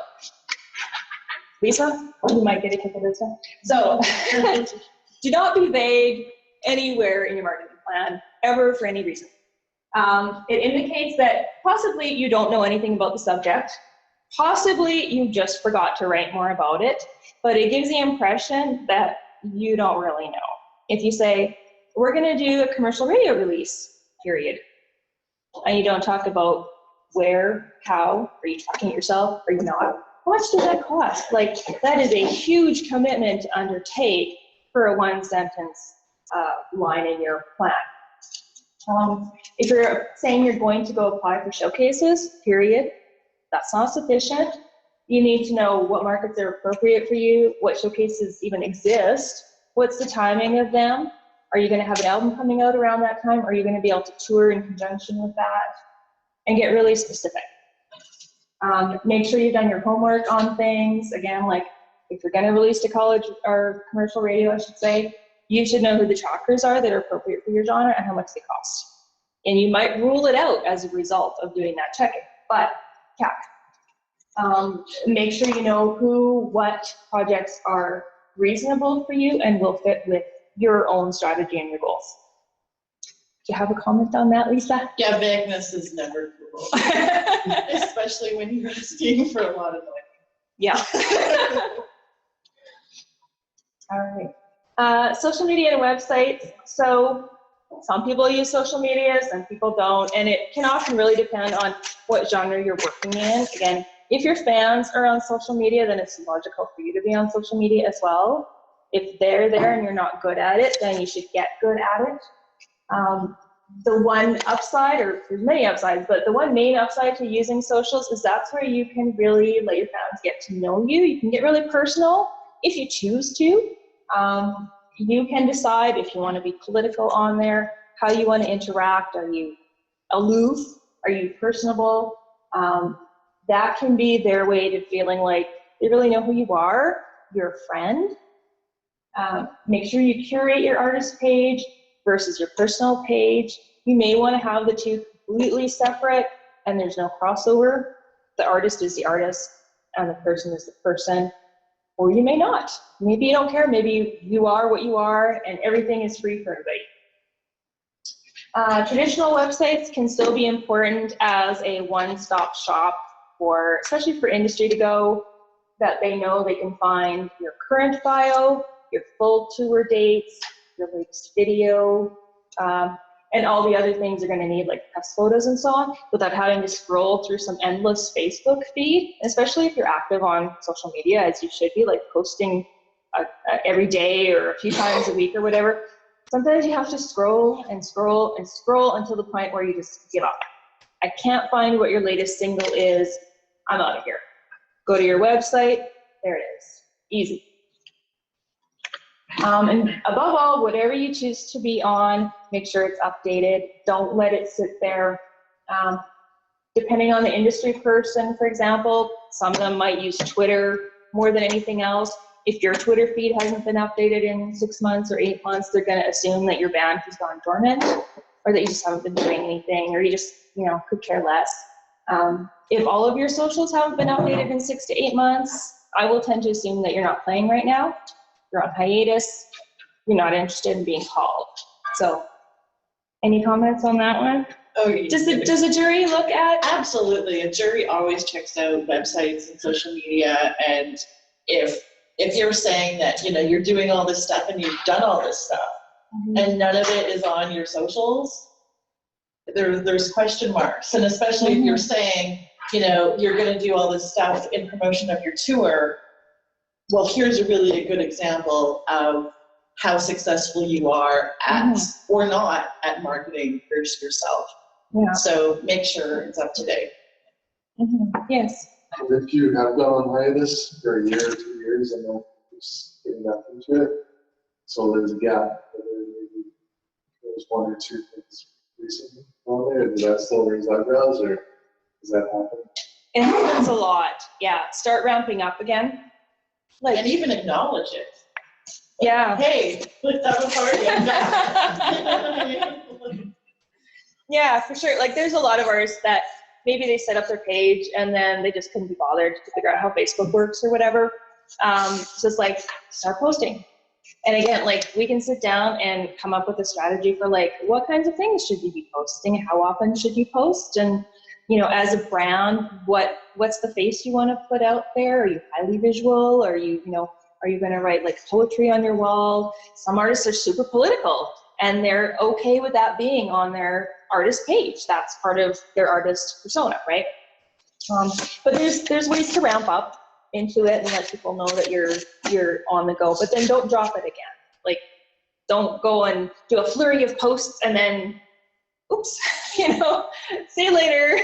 Lisa, you might get a kick of this one. So, do not be vague anywhere in your marketing plan, ever, for any reason. It indicates that possibly you don't know anything about the subject, possibly you just forgot to write more about it, but it gives the impression that you don't really know. If you say, we're going to do a commercial radio release, period, and you don't talk about where, how, are you tracking it yourself, are you not? How much does that cost? Like, that is a huge commitment to undertake for a 1-sentence line in your plan. If you're saying you're going to go apply for showcases, period, that's not sufficient. You need to know what markets are appropriate for you, what showcases even exist, what's the timing of them, are you going to have an album coming out around that time, are you going to be able to tour in conjunction with that, and get really specific. Make sure you've done your homework on things. Again, like if you're going to release to college or commercial radio, I should say, you should know who the trackers are that are appropriate for your genre and how much they cost. And you might rule it out as a result of doing that checking, but make sure you know what projects are reasonable for you and will fit with your own strategy and your goals. Do you have a comment on that, Lisa? Yeah, vagueness is never cool, especially when you're asking for a lot of money. Yeah. All right. Social media and websites. So some people use social media, some people don't, and it can often really depend on what genre you're working in. Again, if your fans are on social media, then it's logical for you to be on social media as well. If they're there and you're not good at it, then you should get good at it. The one upside, or there's many upsides, but the one main upside to using socials is that's where you can really let your fans get to know you. You can get really personal if you choose to. You can decide if you want to be political on there, how you want to interact. Are you aloof? Are you personable? That can be their way to feeling like they really know who you are, you're a friend. Make sure you curate your artist page versus your personal page. You may want to have the two completely separate and there's no crossover. The artist is the artist and the person is the person. Or you may not. Maybe you don't care. Maybe you are what you are and everything is free for everybody. Traditional websites can still be important as a one-stop shop for, especially for industry to go, that they know they can find your current bio, your full tour dates, your latest video, and all the other things you're going to need, like press photos and so on, without having to scroll through some endless Facebook feed, especially if you're active on social media, as you should be, like posting every day or a few times a week or whatever. Sometimes you have to scroll and scroll and scroll until the point where you just give up. I can't find what your latest single is. I'm out of here. Go to your website. There it is. Easy. And above all, whatever you choose to be on, make sure it's updated. Don't let it sit there. Depending on the industry person, for example, some of them might use Twitter more than anything else. If your Twitter feed hasn't been updated in 6 months or 8 months, they're going to assume that your band has gone dormant, or that you just haven't been doing anything, or you just, could care less. If all of your socials haven't been updated in 6 to 8 months, I will tend to assume that you're not playing right now. You're on hiatus. You're not interested in being called. So, any comments on that one? Oh, yeah. Does a jury look at? Absolutely. A jury always checks out websites and social media, and if you're saying that you're doing all this stuff and you've done all this stuff, and none of it is on your socials, there's question marks. And especially if you're saying you're going to do all this stuff in promotion of your tour, well, here's a really good example of how successful you are at or not at marketing yourself. Yeah. So make sure it's up to date. Yes. If you have gone on hiatus for a year or 2 years, and then just getting back into it, so there's a gap. Maybe there's 1 or 2 things recently on there. Does that still raise eyebrows, or does that happen? It happens a lot. Yeah. Start ramping up again. And even acknowledge it. Yeah. Hey, let's have a party. Yeah, for sure. Like there's a lot of artists that maybe they set up their page and then they just couldn't be bothered to figure out how Facebook works or whatever. So it's like, start posting. And again, like we can sit down and come up with a strategy for like, what kinds of things should you be posting? How often should you post? And as a brand, what's the face you want to put out there? Are you highly visual? Are you going to write like poetry on your wall? Some artists are super political and they're okay with that being on their artist page. That's part of their artist persona, right? But there's ways to ramp up into it and let people know that you're on the go, but then don't drop it again. Like don't go and do a flurry of posts and then oops, you know, see you later.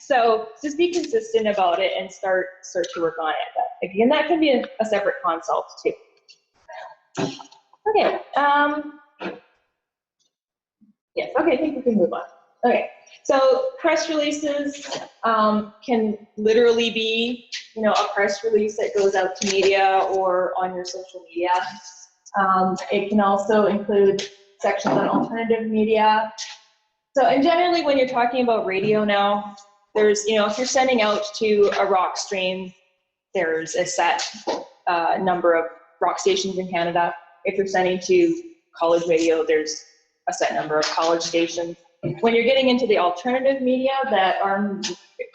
So just be consistent about it and start to work on it. But again, that can be a separate consult too. Okay. Yes. Okay. I think we can move on. Okay. So press releases can literally be, you know, a press release that goes out to media or on your social media. It can also include sections on alternative media. So, and generally when you're talking about radio now, there's, you know, if you're sending out to a rock stream, there's a set number of rock stations in Canada. If you're sending to college radio, there's a set number of college stations. When you're getting into the alternative media that are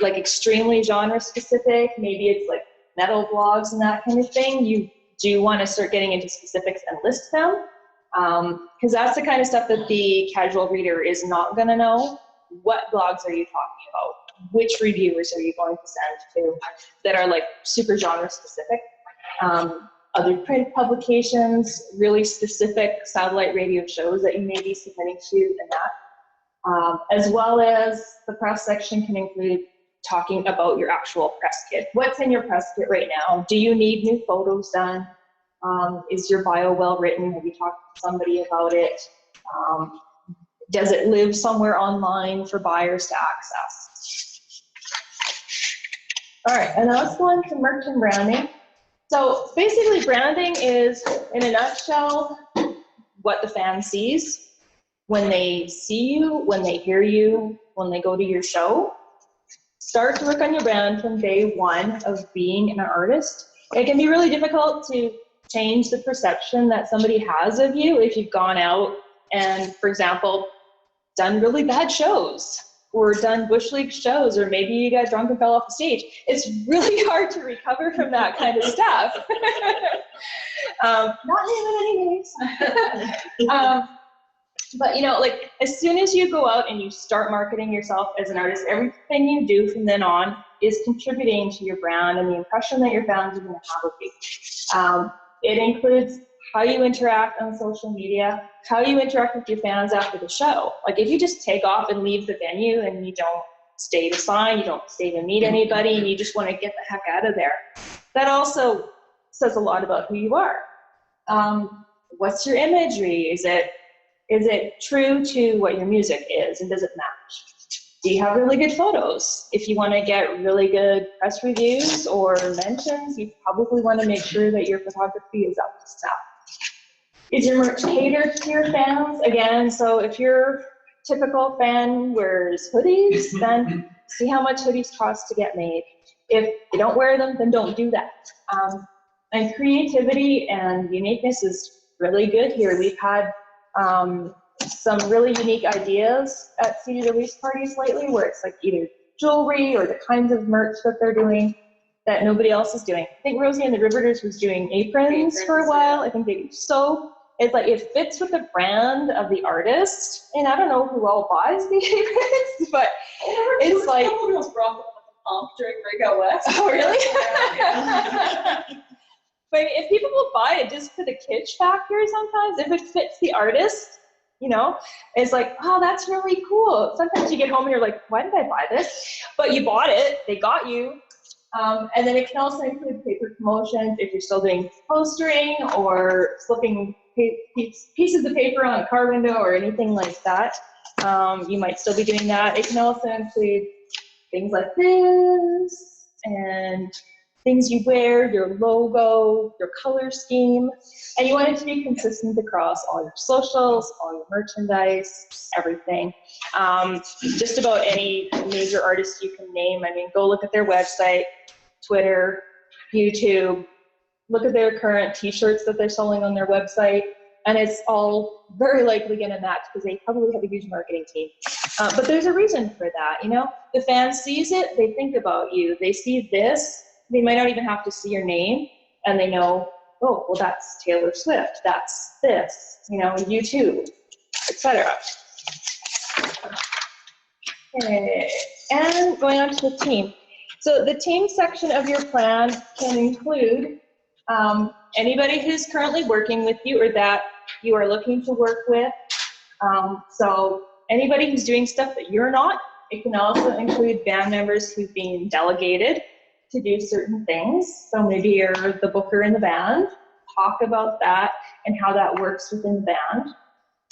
like extremely genre specific, maybe it's like metal blogs and that kind of thing, you do want to start getting into specifics and list them. Because that's the kind of stuff that the casual reader is not going to know. What blogs are you talking about? Which reviewers are you going to send to that are like super genre specific? Other print publications, really specific satellite radio shows that you may be submitting to, and that. As well as the press section can include talking about your actual press kit. What's in your press kit right now? Do you need new photos done? Is your bio well written? Have you talked to somebody about it? Does it live somewhere online for buyers to access? All right, and now let's go on to merch and branding. So basically branding is, in a nutshell, what the fan sees when they see you, when they hear you, when they go to your show. Start to work on your brand from day one of being an artist. It can be really difficult to change the perception that somebody has of you if you've gone out and, for example, done really bad shows or done Bush League shows, or maybe you got drunk and fell off the stage. It's really hard to recover from that kind of stuff. Not him in any ways. But you know, like as soon as you go out and you start marketing yourself as an artist, everything you do from then on is contributing to your brand and the impression that your fans are going to have of you. It includes how you interact on social media, how you interact with your fans after the show. Like if you just take off and leave the venue and you don't stay to sign, you don't stay to meet anybody, and you just want to get the heck out of there, that also says a lot about who you are. What's your imagery? Is it true to what your music is, and does it match? Do you have really good photos? If you want to get really good press reviews or mentions, you probably want to make sure that your photography is up to snuff. Is your merch catered to your fans? Again, so if your typical fan wears hoodies, then see how much hoodies cost to get made. If you don't wear them, then don't do that. And creativity and uniqueness is really good here. We've had some really unique ideas at CD release parties lately, where it's like either jewelry or the kinds of merch that they're doing that nobody else is doing. I think Rosie and the Riveters was doing aprons for a while. I think they do soap. It's like it fits with the brand of the artist, and I don't know who all buys the aprons, but it's like someone was brought up with the pump during Breakout West. Oh really? But if people will buy it just for the kitsch factor sometimes, if it fits the artist, you know, it's like, oh, that's really cool. Sometimes you get home and you're like, why did I buy this? But you bought it, they got you. And then it can also include paper promotions if you're still doing postering or slipping pieces of paper on a car window or anything like that. You might still be doing that. It can also include things like this and things you wear, your logo, your color scheme, and you want it to be consistent across all your socials, all your merchandise, everything. Just about any major artist you can name. I mean, go look at their website, Twitter, YouTube, look at their current t-shirts that they're selling on their website, and it's all very likely going to match because they probably have a huge marketing team. But there's a reason for that, you know? The fan sees it, they think about you. They see this, they might not even have to see your name, and they know, oh, well, that's Taylor Swift, that's this, you know, U2, etc. Okay, and going on to the team. So the team section of your plan can include anybody who's currently working with you or that you are looking to work with. So anybody who's doing stuff that you're not. It can also include band members who've been delegated to do certain things. So maybe you're the booker in the band. Talk about that and how that works within the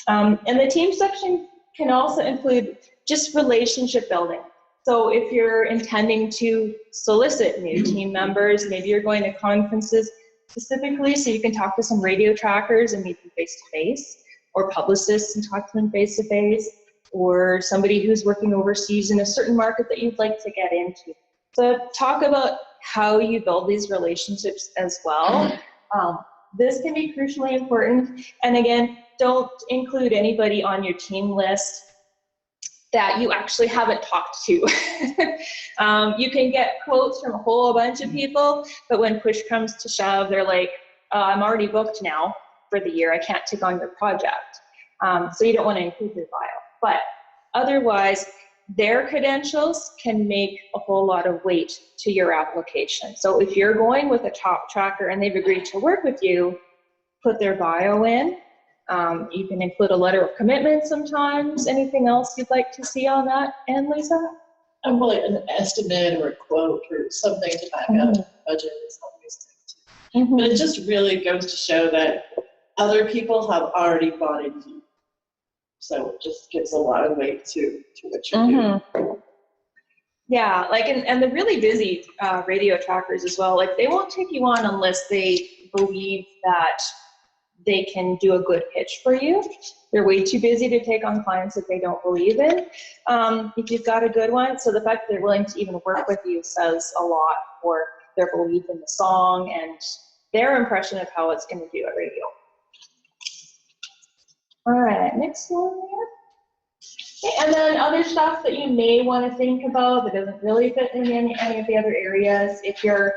band. And the team section can also include just relationship building. So if you're intending to solicit new team members, maybe you're going to conferences specifically so you can talk to some radio trackers and meet them face-to-face, or publicists and talk to them face-to-face, or somebody who's working overseas in a certain market that you'd like to get into. So talk about how you build these relationships as well. This can be crucially important. And again, don't include anybody on your team list that you actually haven't talked to. You can get quotes from a whole bunch of people, but when push comes to shove, they're like, I'm already booked now for the year. I can't take on your project. So you don't want to include their bio. But otherwise, their credentials can make a whole lot of weight to your application. So if you're going with a top tracker and they've agreed to work with you, put their bio in. You can include a letter of commitment sometimes. Anything else you'd like to see on that? And Lisa? Like an estimate or a quote or something to back up the budget is always good. But it just really goes to show that other people have already bought into you. So it just gives a lot of weight to what you're doing. Yeah, like, and the really busy radio trackers as well, like they won't take you on unless they believe that they can do a good pitch for you. They're way too busy to take on clients that they don't believe in. If you've got a good one, so the fact that they're willing to even work with you says a lot for their belief in the song and their impression of how it's going to do at radio. All right, next one here. Okay, and then other stuff that you may want to think about that doesn't really fit in any of the other areas. If you're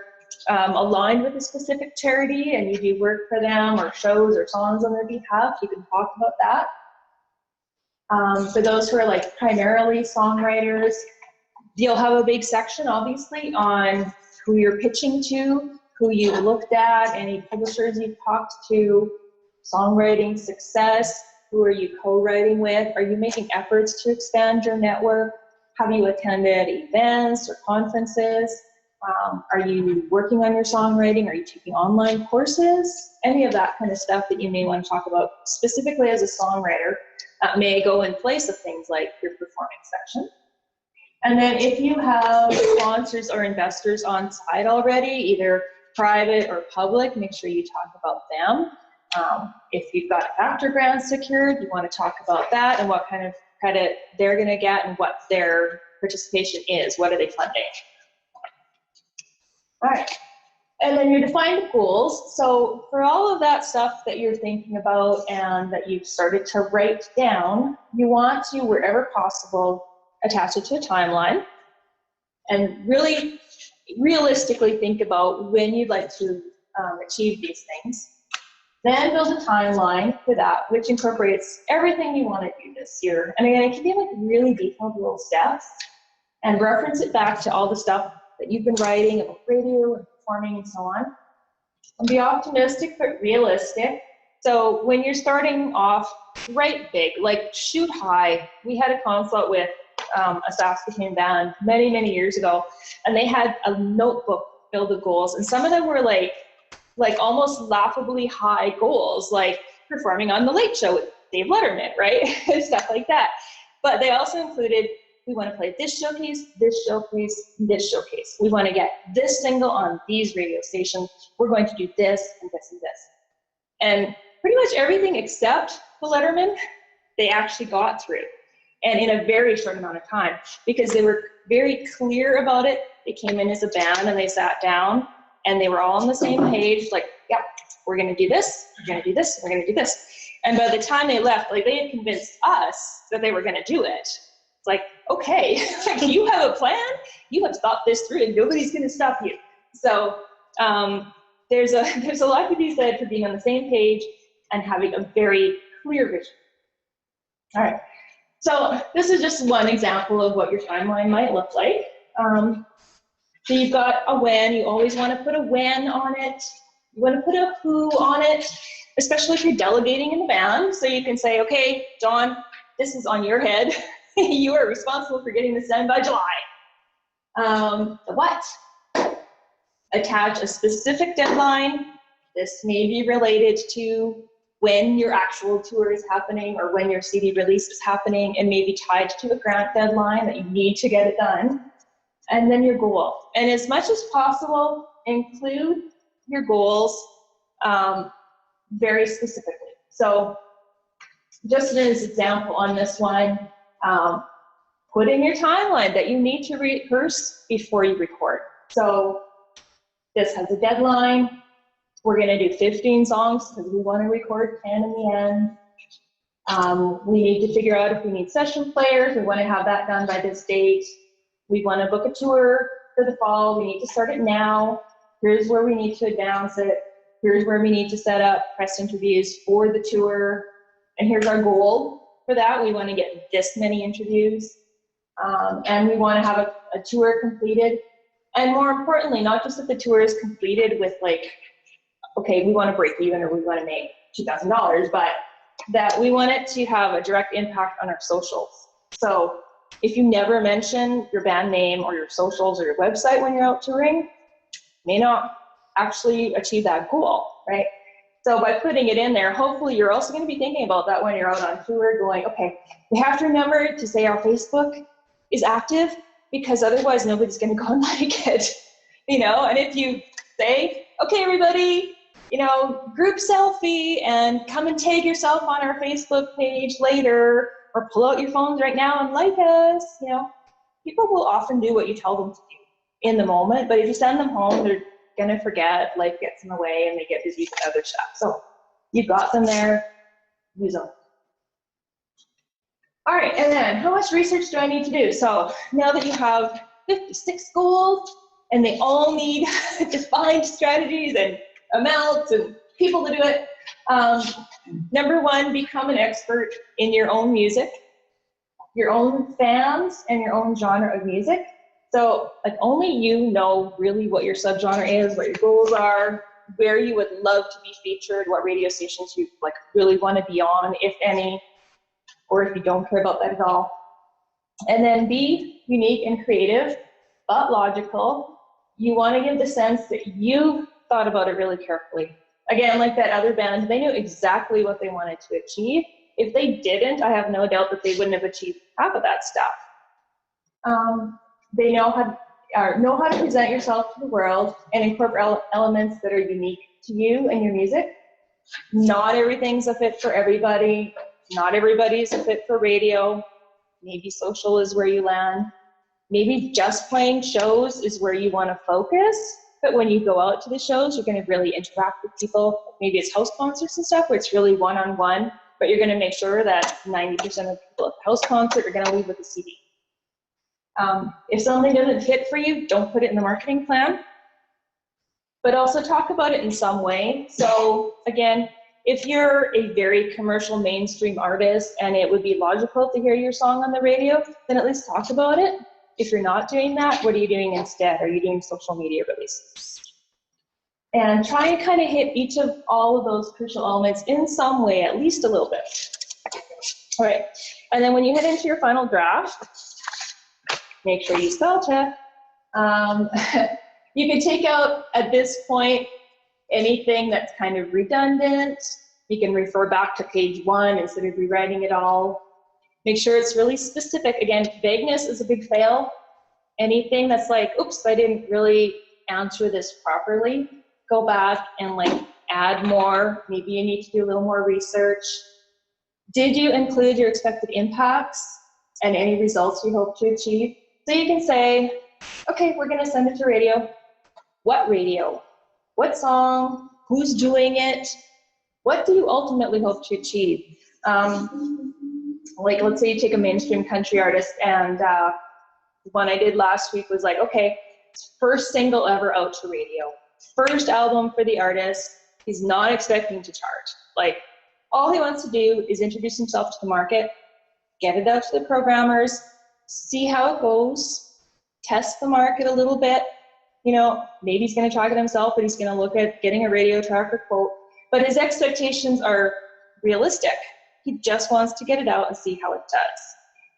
aligned with a specific charity and you do work for them or shows or songs on their behalf, you can talk about that. For those who are like primarily songwriters, you'll have a big section obviously on who you're pitching to, who you looked at, any publishers you've talked to, songwriting success, who are you co-writing with, are you making efforts to expand your network, have you attended events or conferences, are you working on your songwriting, are you taking online courses, any of that kind of stuff that you may want to talk about specifically as a songwriter that may go in place of things like your performing section. And then if you have sponsors or investors on site already, either private or public, make sure you talk about them. If you've got a factor grant secured, you want to talk about that and what kind of credit they're going to get and what their participation is. What are they funding? All right. And then you define the goals. So for all of that stuff that you're thinking about and that you've started to write down, you want to, wherever possible, attach it to a timeline and really realistically think about when you'd like to achieve these things. Then build a timeline for that, which incorporates everything you want to do this year. And again, it can be like really detailed little steps and reference it back to all the stuff that you've been writing about radio and performing and so on. And be optimistic but realistic. So when you're starting off, write big, like shoot high. We had a consult with a Saskatchewan band many, many years ago, and they had a notebook filled with goals, and some of them were like almost laughably high goals, like performing on The Late Show with Dave Letterman, right? Stuff like that. But they also included, we want to play this showcase, this showcase, this showcase. We want to get this single on these radio stations. We're going to do this and this and this. And pretty much everything except the Letterman, they actually got through. And in a very short amount of time, because they were very clear about it. They came in as a band and they sat down and they were all on the same page, like, yeah, we're going to do this, we're going to do this, we're going to do this. And by the time they left, like, they had convinced us that they were going to do it. It's like, okay, like, you have a plan, you have thought this through, and nobody's going to stop you. So there's a lot to be said for being on the same page and having a very clear vision. All right, so this is just one example of what your timeline might look like. So you've got a when, you always want to put a when on it. You want to put a who on it, especially if you're delegating in the band. So you can say, okay, Don, this is on your head. You are responsible for getting this done by July. The what? Attach a specific deadline. This may be related to when your actual tour is happening or when your CD release is happening, and maybe tied to a grant deadline that you need to get it done. And then your goal. And as much as possible, include your goals very specifically. So just as an example on this one, put in your timeline that you need to rehearse before you record. So this has a deadline. We're going to do 15 songs because we want to record 10 in the end. We need to figure out if we need session players. We want to have that done by this date. We want to book a tour for the fall. We need to start it now. Here's where we need to advance it. Here's where we need to set up press interviews for the tour. And here's our goal for that. We want to get this many interviews. And we want to have a tour completed. And more importantly, not just that the tour is completed with like, okay, we want to break even or we want to make $2,000, but that we want it to have a direct impact on our socials. So if you never mention your band name or your socials or your website when you're out touring, you may not actually achieve that goal, right? So by putting it in there, hopefully you're also going to be thinking about that when you're out on tour, going, okay, we have to remember to say our Facebook is active because otherwise nobody's going to go and like it, you know? And if you say, okay, everybody, you know, group selfie and come and tag yourself on our Facebook page later, or pull out your phones right now and like us, you know, people will often do what you tell them to do in the moment, but if you send them home, they're gonna forget, life gets in the way, and they get busy with other stuff. So you've got them there, use them. All right, and then how much research do I need to do? So now that you have 56 goals, and they all need defined strategies and amounts and people to do it. Number one, become an expert in your own music, your own fans, and your own genre of music. So like only you know really what your subgenre is, what your goals are, where you would love to be featured, what radio stations you like really want to be on, if any, or if you don't care about that at all. And then be unique and creative, but logical. You want to give the sense that you've thought about it really carefully. Again, like that other band, they knew exactly what they wanted to achieve. If they didn't, I have no doubt that they wouldn't have achieved half of that stuff. They know how to present yourself to the world and incorporate elements that are unique to you and your music. Not everything's a fit for everybody. Not everybody's a fit for radio. Maybe social is where you land. Maybe just playing shows is where you want to focus. But when you go out to the shows, you're going to really interact with people. Maybe it's house concerts and stuff where it's really one-on-one, but you're going to make sure that 90% of people at the house concert are going to leave with a CD. If something doesn't fit for you, don't put it in the marketing plan, but also talk about it in some way. So again, if you're a very commercial mainstream artist and it would be logical to hear your song on the radio, then at least talk about it. If you're not doing that, what are you doing instead? Are you doing social media releases? And try and kind of hit each of all of those crucial elements in some way, at least a little bit. All right, and then when you head into your final draft, make sure you spell check. You can take out, at this point, anything that's kind of redundant. You can refer back to page 1 instead of rewriting it all. Make sure it's really specific. Again, vagueness is a big fail. Anything that's like, oops, I didn't really answer this properly, go back and like add more. Maybe you need to do a little more research. Did you include your expected impacts and any results you hope to achieve? So you can say, okay, we're gonna send it to radio. What radio? What song? Who's doing it? What do you ultimately hope to achieve? Like, let's say you take a mainstream country artist, and one I did last week was like, okay, first single ever out to radio. First album for the artist. He's not expecting to chart. Like, all he wants to do is introduce himself to the market, get it out to the programmers, see how it goes, test the market a little bit. You know, maybe he's going to track it himself, but he's going to look at getting a radio tracker quote. But his expectations are realistic. He just wants to get it out and see how it does.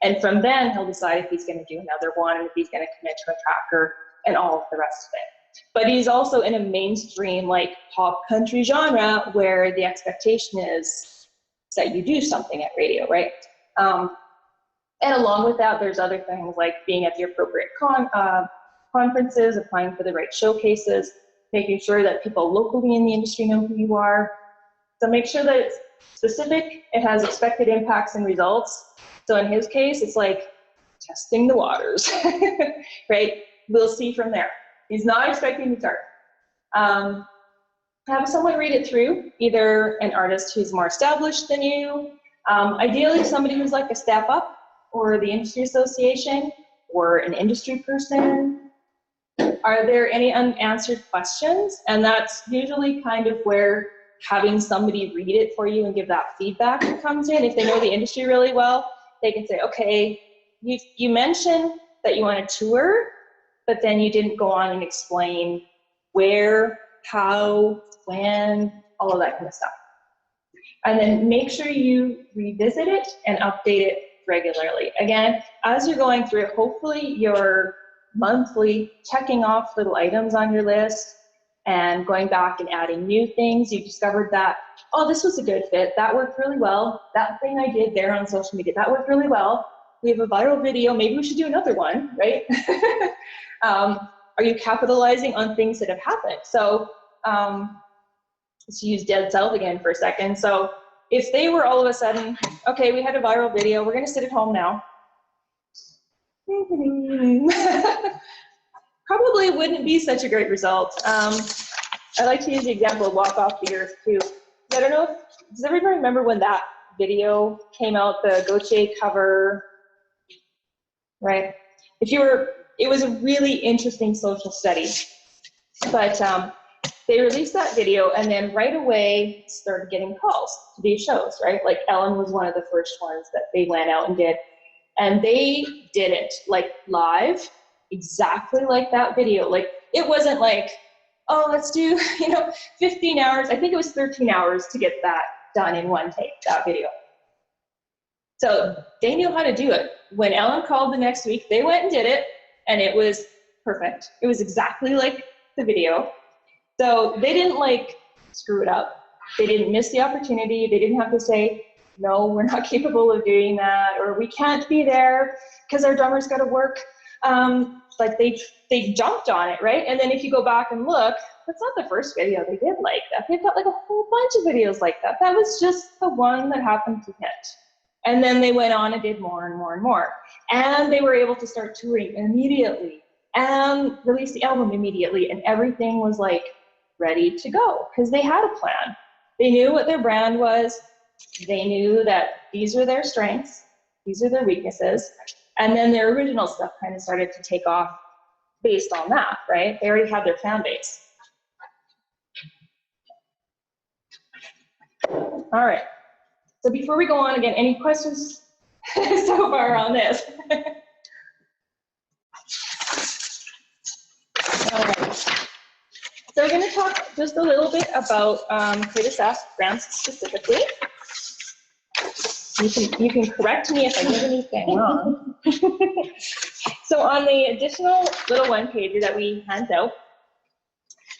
And from then, he'll decide if he's going to do another one and if he's going to commit to a tracker and all of the rest of it. But he's also in a mainstream, like, pop country genre where the expectation is that you do something at radio, right? And along with that, there's other things like being at the appropriate conferences, applying for the right showcases, making sure that people locally in the industry know who you are. So make sure that it's specific, it has expected impacts and results. So in his case, it's like testing the waters, right? We'll see from there. He's not expecting to start. Have someone read it through, either an artist who's more established than you, ideally somebody who's like a step up, or the industry association, or an industry person. Are there any unanswered questions? And that's usually kind of where having somebody read it for you and give that feedback comes in. If they know the industry really well, they can say, okay, you mentioned that you want to tour, but then you didn't go on and explain where, how, when, all of that kind of stuff. And then make sure you revisit it and update it regularly. Again, as you're going through it, hopefully you're monthly checking off little items on your list and going back and adding new things. You discovered that, oh, this was a good fit. That worked really well. That thing I did there on social media, that worked really well. We have a viral video. Maybe we should do another one, right? Are you capitalizing on things that have happened? So let's use Dead South again for a second. So if they were all of a sudden, okay, we had a viral video, we're gonna sit at home now. Probably wouldn't be such a great result. I like to use the example of Walk Off the Earth too. I don't know, does everybody remember when that video came out, the Gautier cover, right? It was a really interesting social study, but they released that video and then right away started getting calls to these shows, right? Like Ellen was one of the first ones that they went out and did. And they did it like live, exactly like that video. Like it wasn't like, oh, let's do, 15 hours. I think it was 13 hours to get that done in one take, that video. So they knew how to do it. When Ellen called the next week, they went and did it and it was perfect. It was exactly like the video. So they didn't like screw it up. They didn't miss the opportunity. They didn't have to say, no, we're not capable of doing that, or we can't be there because our drummer's got to work. Like they jumped on it, right? And then if you go back and look, that's not the first video they did like that. They've got like a whole bunch of videos like that. That was just the one that happened to hit. And then they went on and did more and more and more. And they were able to start touring immediately and release the album immediately. And everything was like ready to go because they had a plan. They knew what their brand was. They knew that these are their strengths, these are their weaknesses, and then their original stuff kind of started to take off based on that, right? They already had their fan base. All right, so before we go on again, any questions so far on this? All right, so we're going to talk just a little bit about Creative Sask grants specifically. You can correct me if I get anything wrong. So on the additional little one-pager that we hand out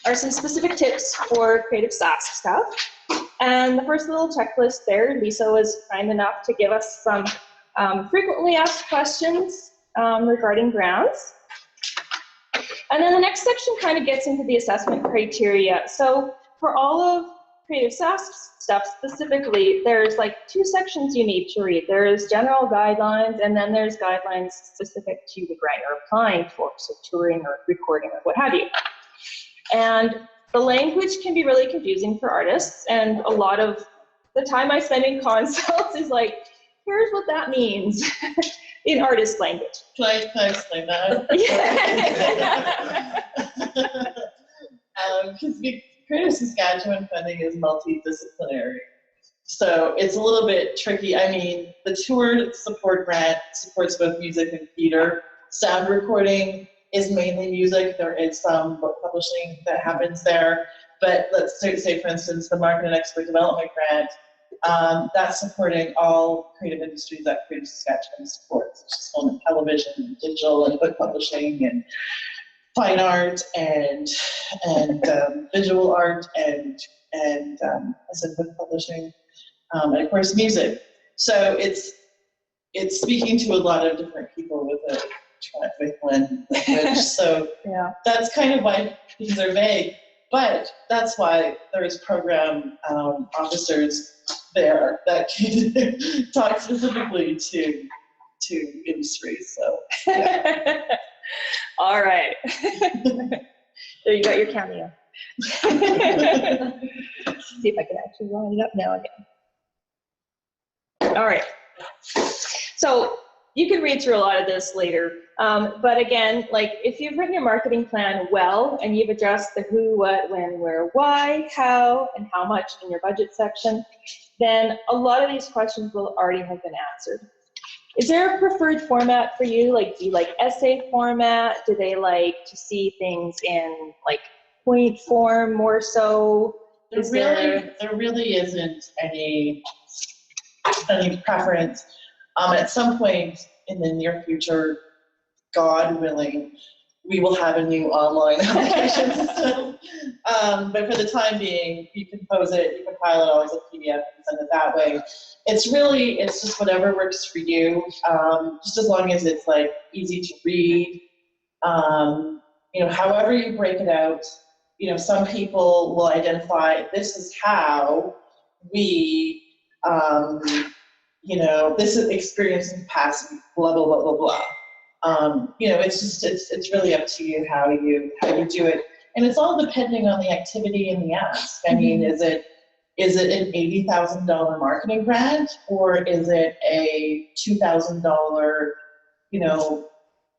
are some specific tips for Creative Sask stuff. And the first little checklist there, Lisa was kind enough to give us some frequently asked questions regarding grants. And then the next section kind of gets into the assessment criteria. So for all of Creative Sask stuff specifically, there's like 2 sections you need to read. There's general guidelines, and then there's guidelines specific to the grant you're applying for, so touring or recording or what have you. And the language can be really confusing for artists, and a lot of the time I spend in consults is like, here's what that means in artist language. Can I explain that? Because Creative Saskatchewan funding is multidisciplinary. So it's a little bit tricky. I mean, the tour support grant supports both music and theater. Sound recording is mainly music. There is some book publishing that happens there. But let's say for instance, the Market and Expert Development Grant That's supporting all creative industries that Creative Saskatchewan supports, which is film and television, and digital and book publishing, and fine art, and visual art, and I said book publishing, and of course music. So it's speaking to a lot of different people with one language. So Yeah. that's kind of why things are vague. But that's why there's program officers there that can talk specifically to industries. So, yeah. All right. There you got your cameo. See if I can actually line it up now again. All right. So you can read through a lot of this later. But again, like if you've written your marketing plan well and you've addressed the who, what, when, where, why, how, and how much in your budget section, then a lot of these questions will already have been answered. Is there a preferred format for you? Like, do you like essay format? Do they like to see things in like point form more so? There really isn't any preference. At some point in the near future, God willing, we will have a new online application system. But for the time being, you can compile it all as a PDF and send it that way. It's just whatever works for you. Just as long as it's like easy to read. However you break it out, some people will identify this is how we, this is experience and capacity, blah, blah, blah, blah, blah. It's really up to you how you do it. And it's all depending on the activity and the ask. I mean, is it an $80,000 marketing grant, or is it a $2,000,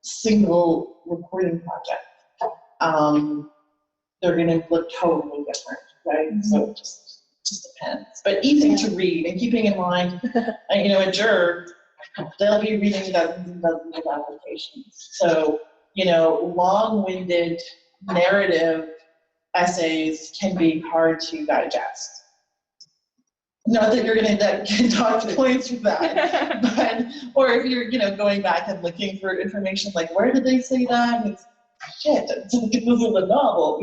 single recording project? They're going to look totally different, right? So it just depends. But easy to read, and keeping in mind, a juror, they'll be reading dozens and dozens of applications. So, long-winded narrative essays can be hard to digest. Not that you're going to talk points with that, but, or if you're, going back and looking for information like, where did they say that? And it's, shit, this is a novel,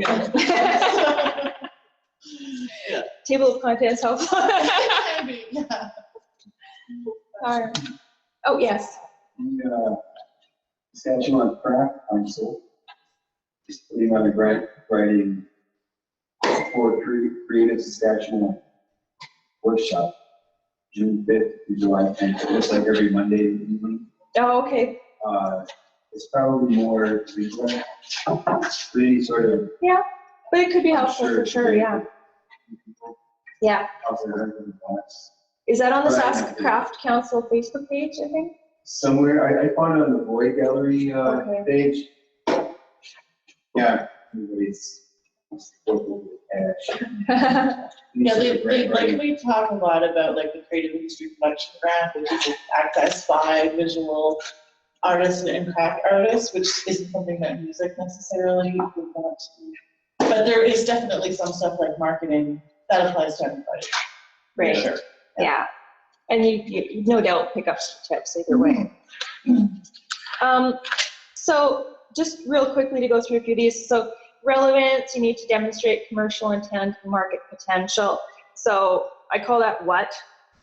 Yeah. Table of contents helpful. Yeah. All right. Oh, yes. The Saskatchewan Craft Council is putting on a grant writing for Creative Saskatchewan workshop, June 5th to July 10th. It's like every Monday evening. Oh, okay. It's probably more frequent, really sort of. Yeah, but it could be helpful sure for sure, yeah. Yeah. Out there in the box. Is that on the Right. Sask Craft Council Facebook page, I think? Somewhere, I found it on the Boy Gallery Okay. page. Yeah, everybody's supporting the cash. Yeah, we talk a lot about like the Creative Industry Production Grant, which is access by visual artists and craft artists, which isn't something that music necessarily would want to. But there is definitely some stuff like marketing that applies to everybody. Right. Sure. Yeah. And you no doubt pick up some tips either way. So just real quickly to go through a few of these. So relevance, you need to demonstrate commercial intent and market potential. So I call that what.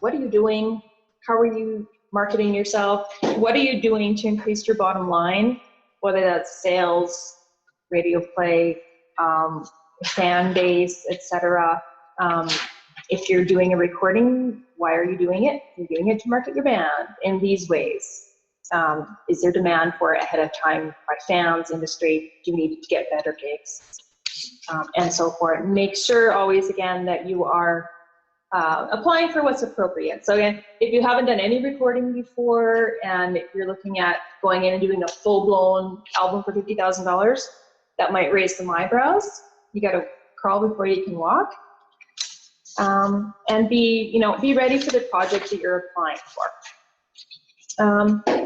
What are you doing? How are you marketing yourself? What are you doing to increase your bottom line? Whether that's sales, radio play, fan base, etc. If you're doing a recording, why are you doing it? You're doing it to market your band in these ways. Is there demand for it ahead of time by fans, industry? Do you need to get better gigs? And so forth. Make sure always, again, that you are applying for what's appropriate. So again, if you haven't done any recording before and if you're looking at going in and doing a full-blown album for $50,000, that might raise some eyebrows. You got to crawl before you can walk. And be ready for the project that you're applying for.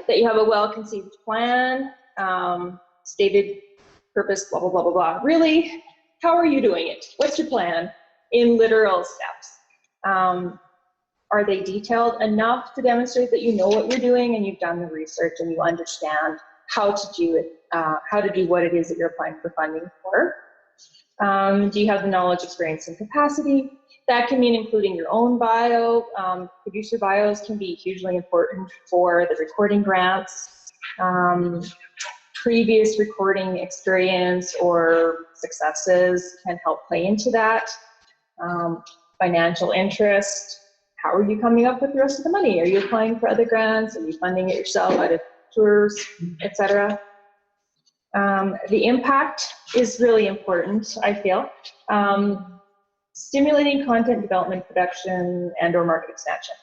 That you have a well-conceived plan, stated purpose, blah, blah, blah, blah, blah. Really, how are you doing it? What's your plan in literal steps? Are they detailed enough to demonstrate that you know what you're doing and you've done the research and you understand how to do it, how to do what it is that you're applying for funding for? Do you have the knowledge, experience, and capacity? That can mean including your own bio. Producer bios can be hugely important for the recording grants. Previous recording experience or successes can help play into that. Financial interest. How are you coming up with the rest of the money? Are you applying for other grants? Are you funding it yourself out of tours, etc.? The impact is really important, I feel. Stimulating content development, production, and or market expansion.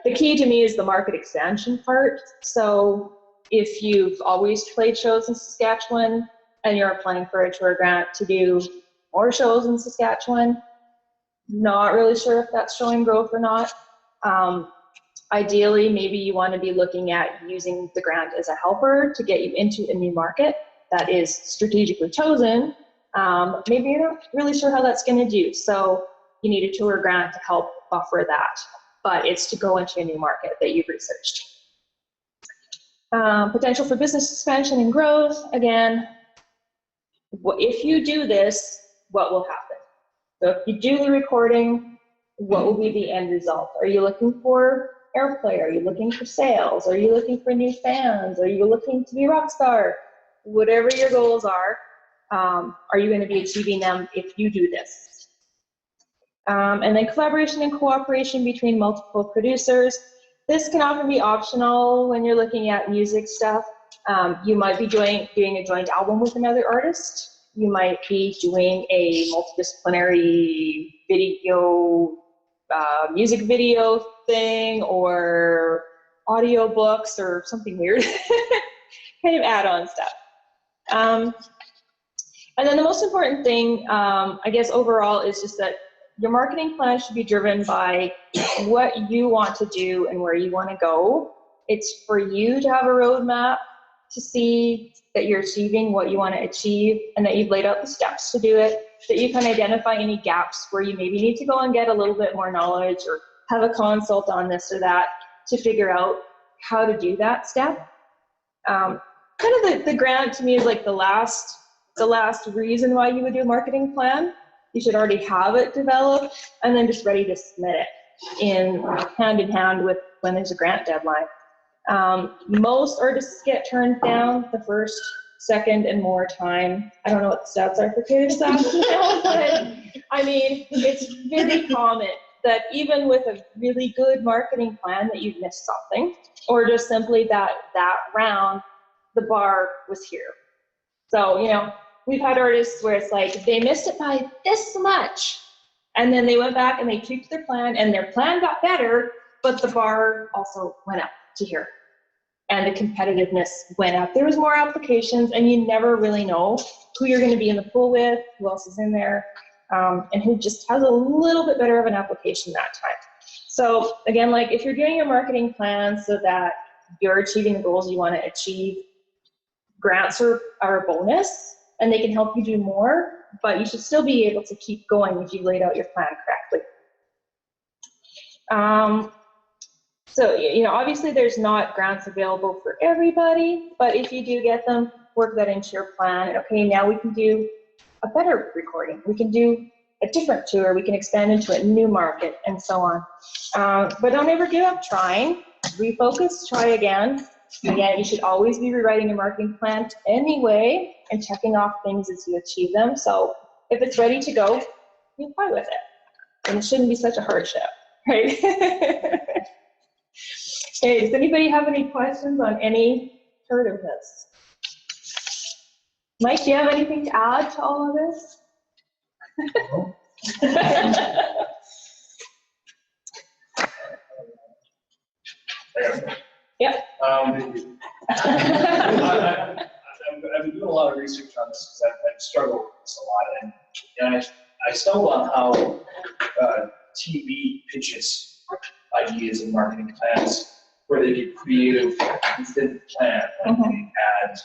The key to me is the market expansion part. So if you've always played shows in Saskatchewan and you're applying for a tour grant to do more shows in Saskatchewan, not really sure if that's showing growth or not. Ideally, maybe you want to be looking at using the grant as a helper to get you into a new market that is strategically chosen. Maybe you're not really sure how that's going to do. So you need a tour grant to help buffer that, but it's to go into a new market that you've researched. Potential for business expansion and growth. Again, if you do this, what will happen? So if you do the recording, what will be the end result? Are you looking for airplay? Are you looking for sales? Are you looking for new fans? Are you looking to be a rock star? Whatever your goals are you going to be achieving them if you do this? And then collaboration and cooperation between multiple producers. This can often be optional when you're looking at music stuff. You might be doing a joint album with another artist. You might be doing a multidisciplinary video, music video thing, or audio books or something weird, kind of add-on stuff. And then the most important thing, I guess overall, is just that your marketing plan should be driven by what you want to do and where you want to go. It's for you to have a roadmap to see that you're achieving what you want to achieve and that you've laid out the steps to do it, that you can identify any gaps where you maybe need to go and get a little bit more knowledge or have a consult on this or that to figure out how to do that step. Kind of the grant to me is like the last reason why you would do a marketing plan. You should already have it developed and then just ready to submit it in hand with when there's a grant deadline. Most artists get turned down the first, second, and more time. I don't know what the stats are for creative SaskMusic now, but I mean, it's very common that even with a really good marketing plan that you'd miss something, or just simply that round, the bar was here. So, you know, we've had artists where it's like, they missed it by this much, and then they went back and they tweaked their plan, and their plan got better, but the bar also went up to here. And the competitiveness went up. There was more applications, and you never really know who you're going to be in the pool with, who else is in there, and who just has a little bit better of an application that time. So again, like if you're doing your marketing plan so that you're achieving the goals you want to achieve, grants are a bonus, and they can help you do more, but you should still be able to keep going if you've laid out your plan correctly. So, you know, obviously there's not grants available for everybody, but if you do get them, work that into your plan. Okay, now we can do a better recording. We can do a different tour. We can expand into a new market and so on. But don't ever give up trying. Refocus, try again. Again, you should always be rewriting your marketing plan anyway and checking off things as you achieve them. So if it's ready to go, you apply with it. And it shouldn't be such a hardship, right? Okay, does anybody have any questions on any part of this? Mike, do you have anything to add to all of this? Yep. I've been doing a lot of research on this because I've struggled with this a lot, and I stumbled on how TV pitches ideas and marketing plans where they get creative within the plan, like they add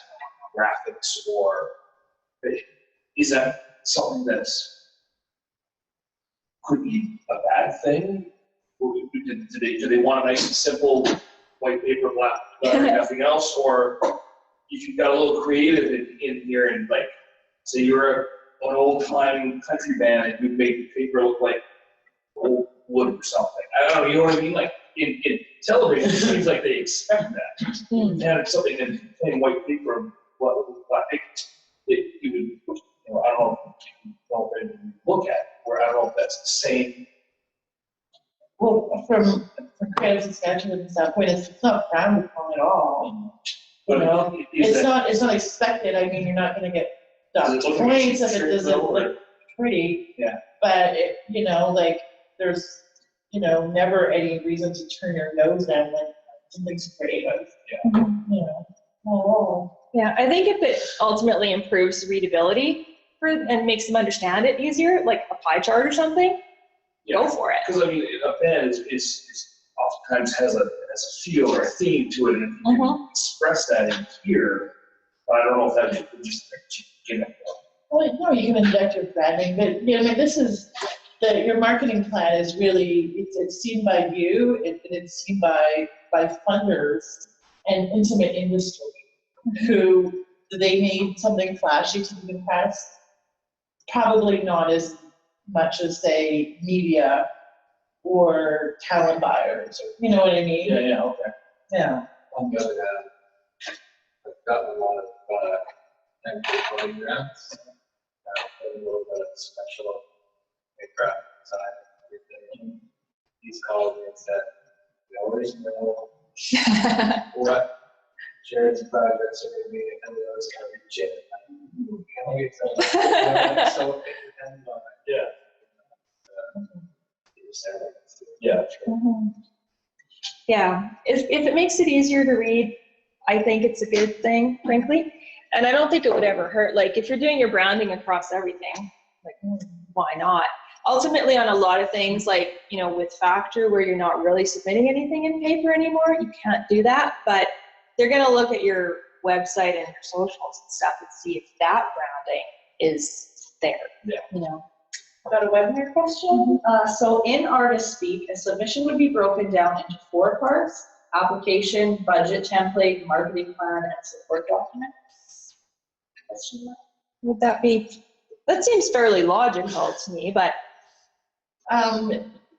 graphics, or is that something that's could be a bad thing? Do they want a nice and simple white paper, black, nothing else? Or if you've got a little creative in here and like, say you're an old time country band and you make the paper look like old wood or something. I don't know, you know what I mean? Like in television, it seems like they expect that. And if something in plain white paper, black paper, you would, I don't know if you don't look at it, or I don't know if that's the same. Well, from Creative Saskatchewan standpoint, it's not frowned upon at all. You know, it's not expected. I mean, you're not going to get docked points if it doesn't look pretty. Yeah. But you know, like there's never any reason to turn your nose down when something's creative. Yeah. You know. Oh. Yeah, I think if it ultimately improves readability and makes them understand it easier, like a pie chart or something, go for it. Because I mean, a band is oftentimes has a feel or a theme to it, and if you can express that in here, but I don't know if that would just give it. Well, no, you can inject your branding, but I mean, this is your marketing plan is really it's seen by you, it's seen by funders and intimate industry who they need something flashy to be impressed. Probably not as much as say media or talent buyers, or, you know what I mean? Yeah, okay. Yeah. On the other hand, I've gotten a lot of employee grants, a little bit of special graphic design and everything. He's called me and said, "We always know what Jared's projects are going to be, and we always got to reach it." So it depends on it. Yeah. Yeah. Yeah, if it makes it easier to read, I think it's a good thing, frankly. And I don't think it would ever hurt. Like if you're doing your branding across everything, like why not? Ultimately on a lot of things, like, with Factor where you're not really submitting anything in paper anymore, you can't do that, but they're gonna look at your website and your socials and stuff and see if that branding is there. Yeah. Got a webinar question. So in Artist Speak, a submission would be broken down into 4 parts: application, budget template, marketing plan, and support document. Would that seems fairly logical to me, but.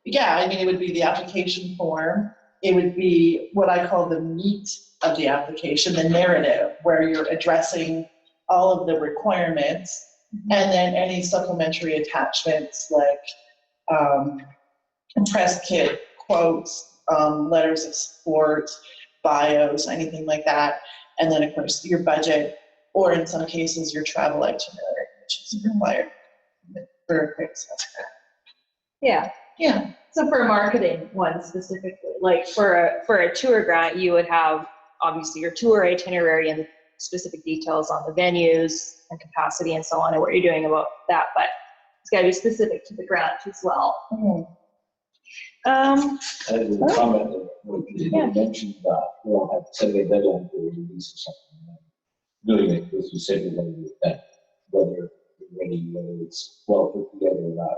Yeah, I mean, it would be the application form. It would be what I call the meat of the application, the narrative, where you're addressing all of the requirements. And then any supplementary attachments like press kit, quotes, letters of support, bios, anything like that. And then, of course, your budget, or in some cases, your travel itinerary, which is required for a quick sales. Yeah. Yeah. So for a marketing one specifically, like for a tour grant, you would have obviously your tour itinerary and the specific details on the venues and capacity and so on, and what you're doing about that, but it's got to be specific to the grant as well. I had a comment that you mentioned that you don't have to set a deadline for release or something. Doing it because you said you're going to do it then, whether you're ready, whether it's well put together or not.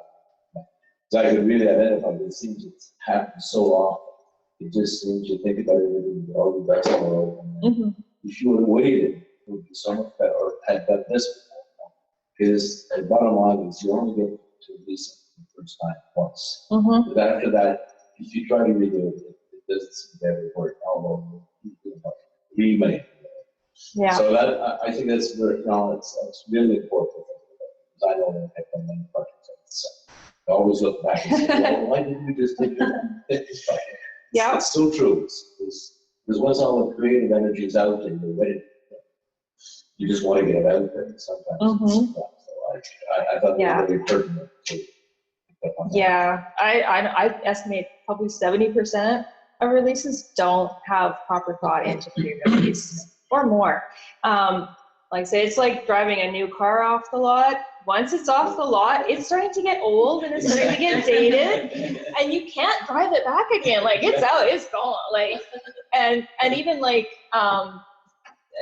So I could really identify, but it seems it's happened so often. It just seems you think about everything, all the best in the world. If you would have waited, it would be so much better, or had done this before. Because the bottom line is you only get to release it the first time once. But after that, if you try to redo it, it doesn't seem to ever work. Although remake. Yeah. So that I think that's very, it's really important. Because I know that I've done many projects like this. I always look back and say, well, why didn't we just take this project? Yeah. It's still true. Because once all the creative energy is out and you're ready, you just want to get it out there. And sometimes so I thought that was really pertinent to pick up on that. Yeah, I estimate probably 70% of releases don't have proper thought into pre-release or more. Like say it's like driving a new car off the lot. Once it's off the lot, it's starting to get old and it's starting to get dated, and you can't drive it back again. Like it's out, it's gone. Like, and even like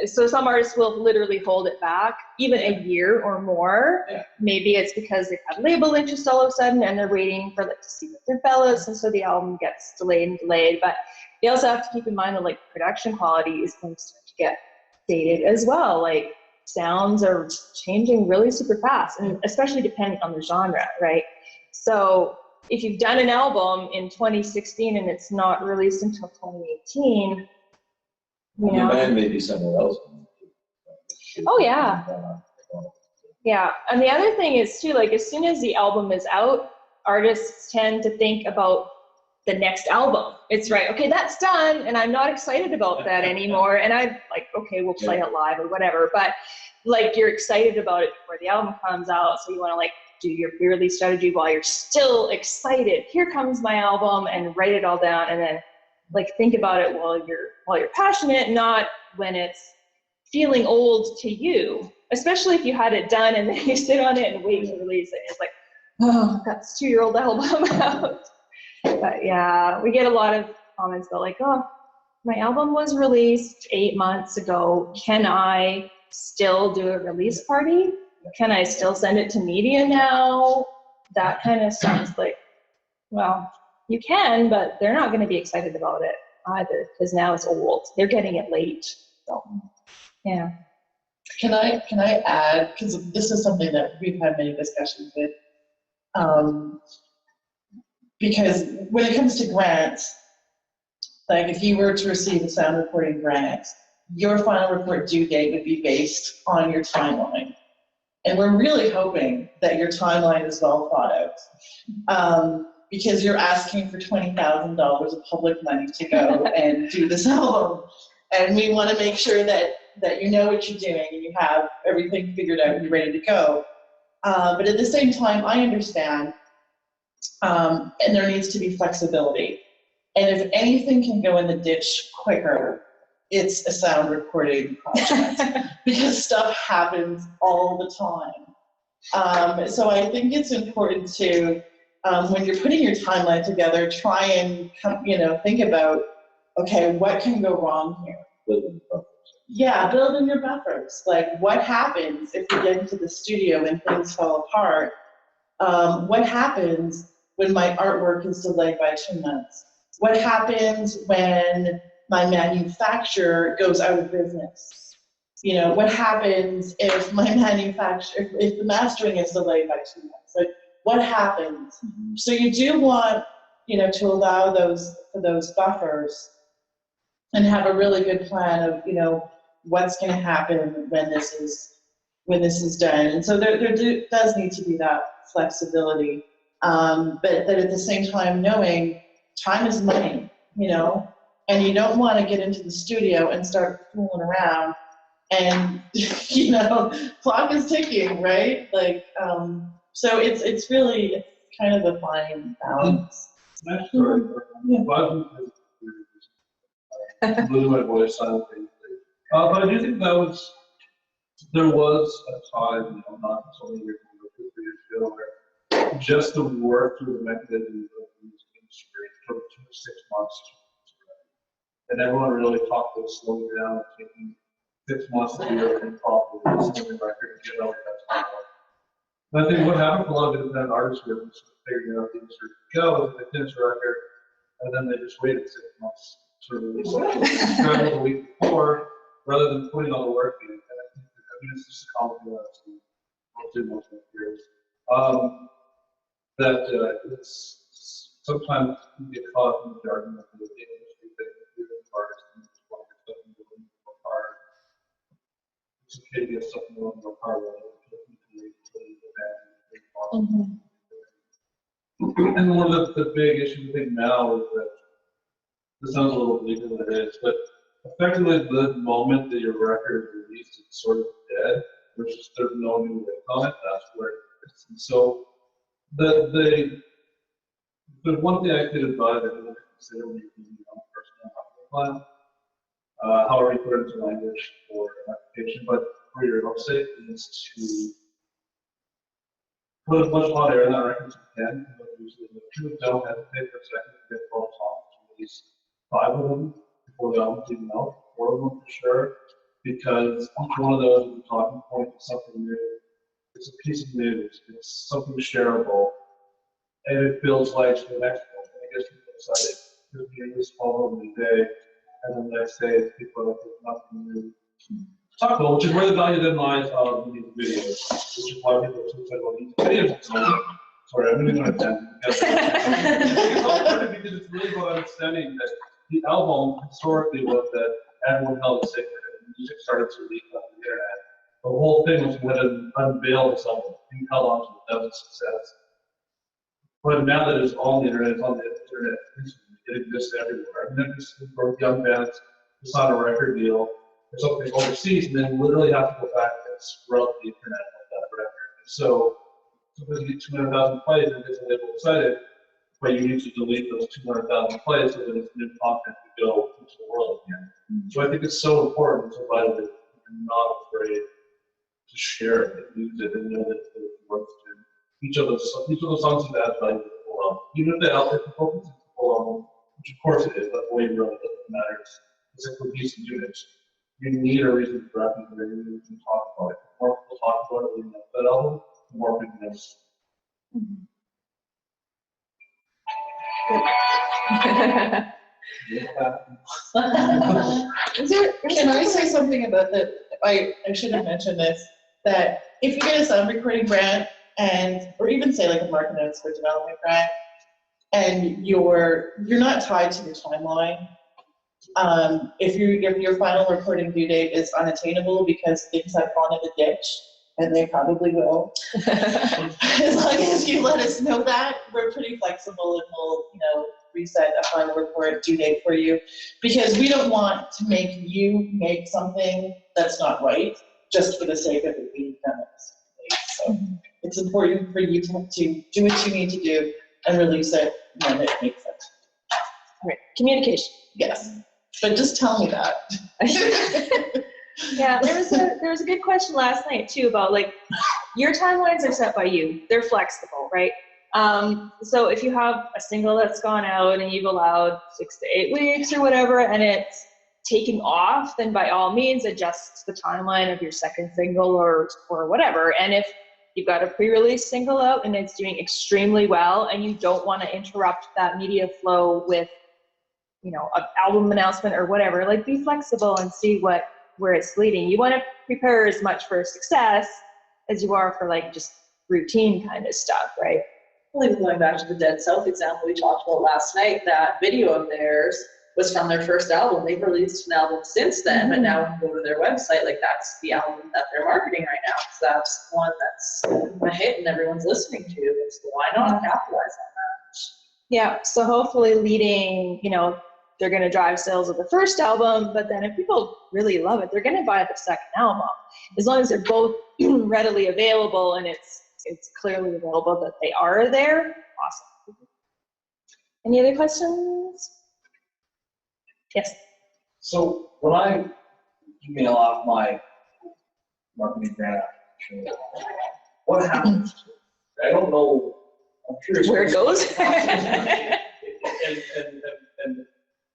so some artists will literally hold it back even a year or more. Yeah. Maybe it's because they've had label interest all of a sudden and they're waiting for like to see what develops, and so the album gets delayed and delayed. But you also have to keep in mind that like production quality is going to start to get dated as well. Like sounds are changing really super fast, and especially depending on the genre, right? So if you've done an album in 2016 and it's not released until 2018, you The know. band may be somewhere else. Oh, yeah. Yeah, and the other thing is too, like as soon as the album is out, artists tend to think about the next album. It's right, okay, that's done, and I'm not excited about that anymore. And I'm like, okay, we'll play it live or whatever. But like you're excited about it before the album comes out, so you want to like do your pre-release strategy while you're still excited. Here comes my album, and write it all down, and then like think about it while you're passionate, not when it's feeling old to you. Especially if you had it done and then you sit on it and wait to release it. It's like, oh, that's 2-year-old album out. But yeah, we get a lot of comments about like, oh, my album was released 8 months ago. Can I still do a release party? Can I still send it to media now? That kind of sounds like, well, you can, but they're not going to be excited about it either because now it's old. They're getting it late. So, yeah. Can I add, because this is something that we've had many discussions with, because when it comes to grants, like if you were to receive a sound recording grant, your final report due date would be based on your timeline. And we're really hoping that your timeline is well thought out, because you're asking for $20,000 of public money to go and do this album. And we want to make sure that you know what you're doing and you have everything figured out and you're ready to go. But at the same time, I understand, and there needs to be flexibility. And if anything can go in the ditch quicker, it's a sound recording project because stuff happens all the time. So I think it's important to, when you're putting your timeline together, try and think about, okay, what can go wrong here? Yeah, build in your buffers. Like, what happens if we get into the studio and things fall apart? What happens when my artwork is delayed by 2 months? What happens when my manufacturer goes out of business? What happens if my if the mastering is delayed by 2 months? Like, what happens? Mm-hmm. So you do want, to allow those buffers and have a really good plan of, what's going to happen when this is done. And so there does need to be that flexibility, but that at the same time knowing time is money, and you don't want to get into the studio and start fooling around and, clock is ticking, right? Like, so it's really kind of a fine balance. Next story. Lose my voice simultaneously. But I do think there was a time, not so many years ago, 2 or 3 years ago, where just to work through the mechanisms of the music industry took 6 months. And everyone really talked about slowing down and taking 6 months to do everything properly, listening to the record, and get all that stuff. And I think what happened for a lot of independent artists was figuring out the industry could go, they finish the record, and then they just waited 6 months to release it. Travel the week before, rather than putting all the work in. And I think it's just a common I'll do most of my years. It's sometimes you get caught in the jargon of the industry thing, you're artists and just want to get something a little more hard. It's okay to get something a little more hard. And one of the big issues I think now is that this sounds a little bleaker than it is, but effectively the moment that your record is released, it's sort of dead. There's no new lift on it. That's where it is. And so the one thing I could advise everyone to consider when you're using your own personal marketing plan, however you put it into language for an application, but for your website is to put as much hot air in that record as you can. Usually don't hesitate for a second to get 12 songs, to release 5 of them before the album's even out, 4 of them for sure. because each one of those is a talking point to something new. It's a piece of news. It's something shareable, and it builds life to the next one. And I guess people excited. You're hearing this all over the day, and then the next day people are like, there's nothing new. Talk about, which is where the value then lies of these videos, which is why people are so excited about these videos. Sorry, I'm going to because it's really about understanding that the album historically was that everyone held it sacred, and music started to leak on the internet. The whole thing was when it unveiled something, you held on to it, that was success. But now that it's on the internet, it's on the internet, it exists everywhere. I mean, for young bands, it's not a record deal, or something overseas, and then literally have to go back and scrub the internet of that record. And so, sometimes you get 200,000 plays and it gets a little excited, but you need to delete those 200,000 plays so that it's new content to go into the world again. So I think it's so important to vital that you're not afraid to share it, and use it, and know that it works. Each of those songs have added value to the whole album. Even if the album is focused on the whole album, which of course it is, but the way it really matters. It's a cohesive unit. You need a reason for rapping to really need to talk about it. The more people talk about it, leading up to that album, the more people know. Can I say something about that? I should have mentioned this, that if you get a sound recording grant or even say like a market notes for development grant, and you're not tied to your timeline, if your final recording due date is unattainable because things have gone in the ditch, and they probably will, as long as you let us know that, we're pretty flexible and we'll, reset a final report due date for you, because we don't want to make you make something that's not right just for the sake of it being done. So it's important for you to do what you need to do and release it when it makes sense. Right. Communication. Yes, but just tell me that. Yeah, there was a good question last night too about like your timelines are set by you. They're flexible, right? So if you have a single that's gone out and you've allowed 6 to 8 weeks or whatever, and it's taking off, then by all means adjust the timeline of your second single or whatever. And if you've got a pre-release single out and it's doing extremely well and you don't want to interrupt that media flow with, an album announcement or whatever, like be flexible and see where it's leading. You want to prepare as much for success as you are for like just routine kind of stuff, right? Well, even going back to the Dead South example we talked about last night, that video of theirs was from their first album. They've released an album since then, but now when you go to their website, like that's the album that they're marketing right now. So that's one that's a hit and everyone's listening to. So why not capitalize on that? Yeah, so hopefully leading, they're going to drive sales of the first album, but then if people really love it, they're going to buy the second album. As long as they're both readily available and it's clearly available that they are there. Awesome. Any other questions? Yes. So when I email off my marketing grant application, what happens to it? I don't know. I'm curious where it goes. and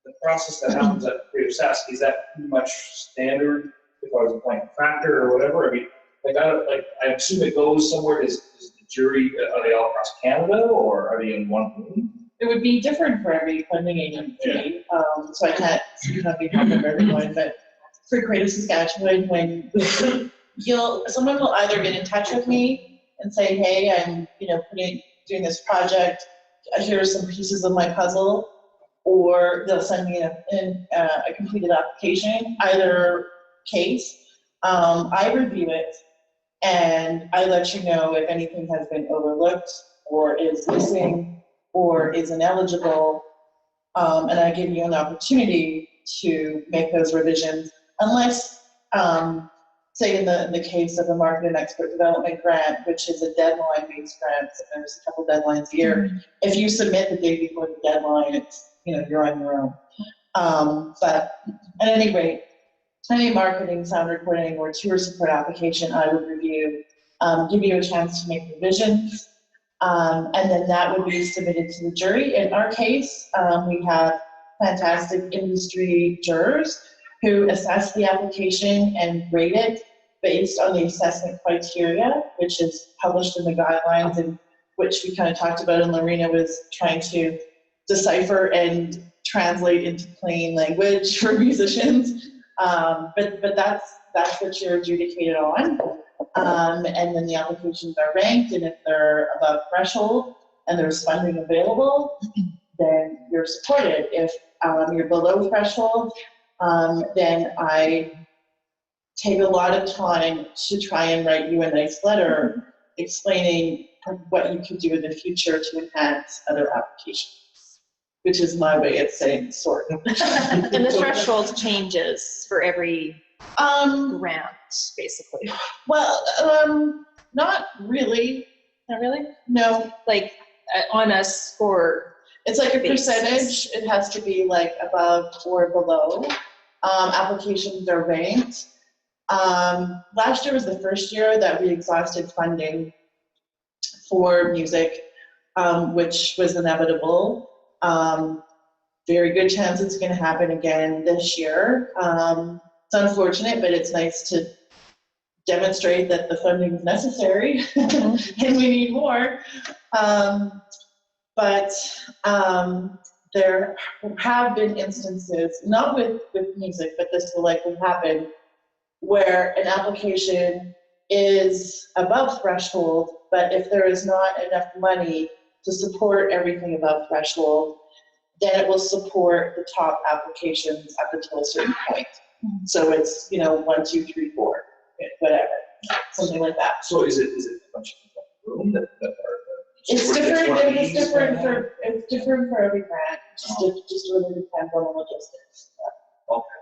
the process that happens at Creative Sask, is that pretty much standard if I was applying a factor or whatever? I mean, I assume it goes somewhere. Is the jury, are they all across Canada or are they in one room? It would be different for every funding agency, so I can't speak on behalf of everyone, but for Creative Saskatchewan, when someone will either get in touch with me and say, hey, I'm doing this project, here are some pieces of my puzzle, or they'll send me a completed application. Either case, I review it and I let you know if anything has been overlooked or is missing or is ineligible, and I give you an opportunity to make those revisions, unless, say in the case of a market and expert development grant, which is a deadline-based grant, so there's a couple deadlines a year. If you submit the day before the deadline, it's, you're on your own. But at any rate, any marketing, sound recording, or tour support application, I would review, give you a chance to make revisions, and then that would be submitted to the jury. In our case, we have fantastic industry jurors who assess the application and rate it based on the assessment criteria, which is published in the guidelines, and which we kind of talked about, and Lorena was trying to decipher and translate into plain language for musicians. But that's what you're adjudicated on. And then the applications are ranked, and if they're above threshold and there's funding available, then you're supported. If you're below threshold, then I take a lot of time to try and write you a nice letter explaining what you can do in the future to enhance other applications, which is my way of saying sort of. And the threshold changes for every grant, basically. Well, not really. Not really? No. Like on a score. It's like a basis. percentage. It has to be like above or below. Applications are ranked. Last year was the first year that we exhausted funding for music, which was inevitable. Very good chance it's going to happen again this year. It's unfortunate, but it's nice to demonstrate that the funding is necessary and we need more. But there have been instances, not with music, but this will likely happen, where an application is above threshold, but if there is not enough money to support everything above threshold, then it will support the top applications up until a certain point. So it's, 1, 2, 3, 4, whatever, something like that. So is it a bunch of people in the room that are? It's different for every grant. Just really depends on the logistics. Okay.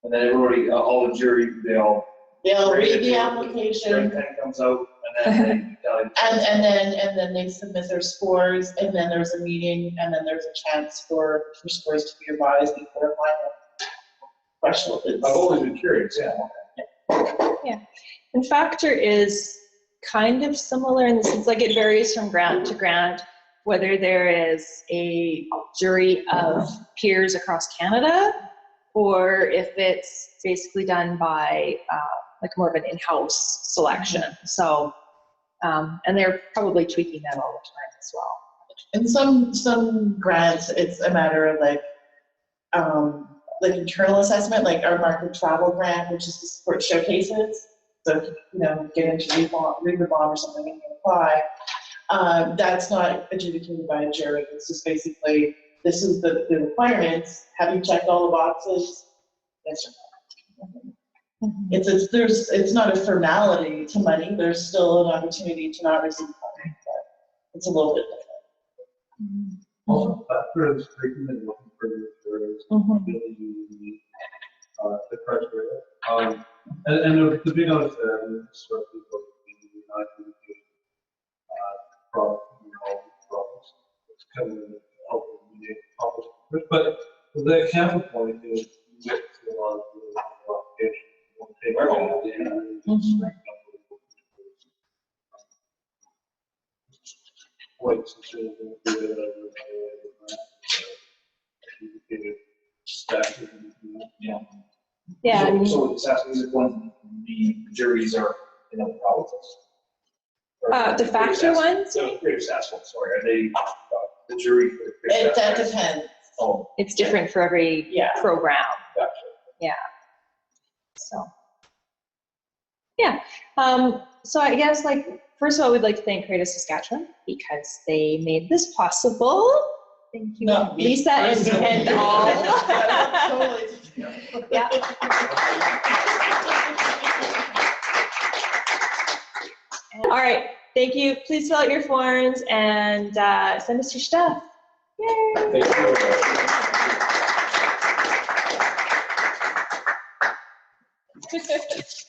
And then everybody, all the jury, they'll read the application, Pen comes out, and then they and then they submit their scores, and then there's a meeting, and then there's a chance for scores to be revised before final threshold is. I've always been curious, yeah. Yeah. And factor is kind of similar in the sense, like it varies from grant to grant, whether there is a jury of peers across Canada, or if it's basically done by like more of an in-house selection. So, and they're probably tweaking that all the time as well. In some grants, it's a matter of like internal assessment, like our market travel grant, which is to support showcases. So if you get into read the bond or something and you apply, that's not adjudicated by a jury. It's just basically, this is the requirements. Have you checked all the boxes? Yes or no. It's not a formality to money. There's still an opportunity to not receive money, but it's a little bit different. Also, factor is taking and looking for the jurors, really unique, the criteria. And the big honest there, I mean, sort of people being not educated, problems. It's kind of helping me accomplish it. But the counterpoint is you get to a lot of the applications. You won't take all the data and just straighten up points and say, educated staff. Yeah. Yeah. So the SaskMusic one, the juries are in other provinces? The factor ones? So Greater Saskatchewan, sorry, are they the jury for the Greater That Saskatchewan? depends. Oh, It's different for every program. gotcha. Yeah. So, yeah. So I guess, first of all, we'd like to thank Greater Saskatchewan because they made this possible. Thank you, No, Lisa and all. Totally. Yeah. All right. Thank you. Please fill out your forms and send us your stuff. Yay. Thank you.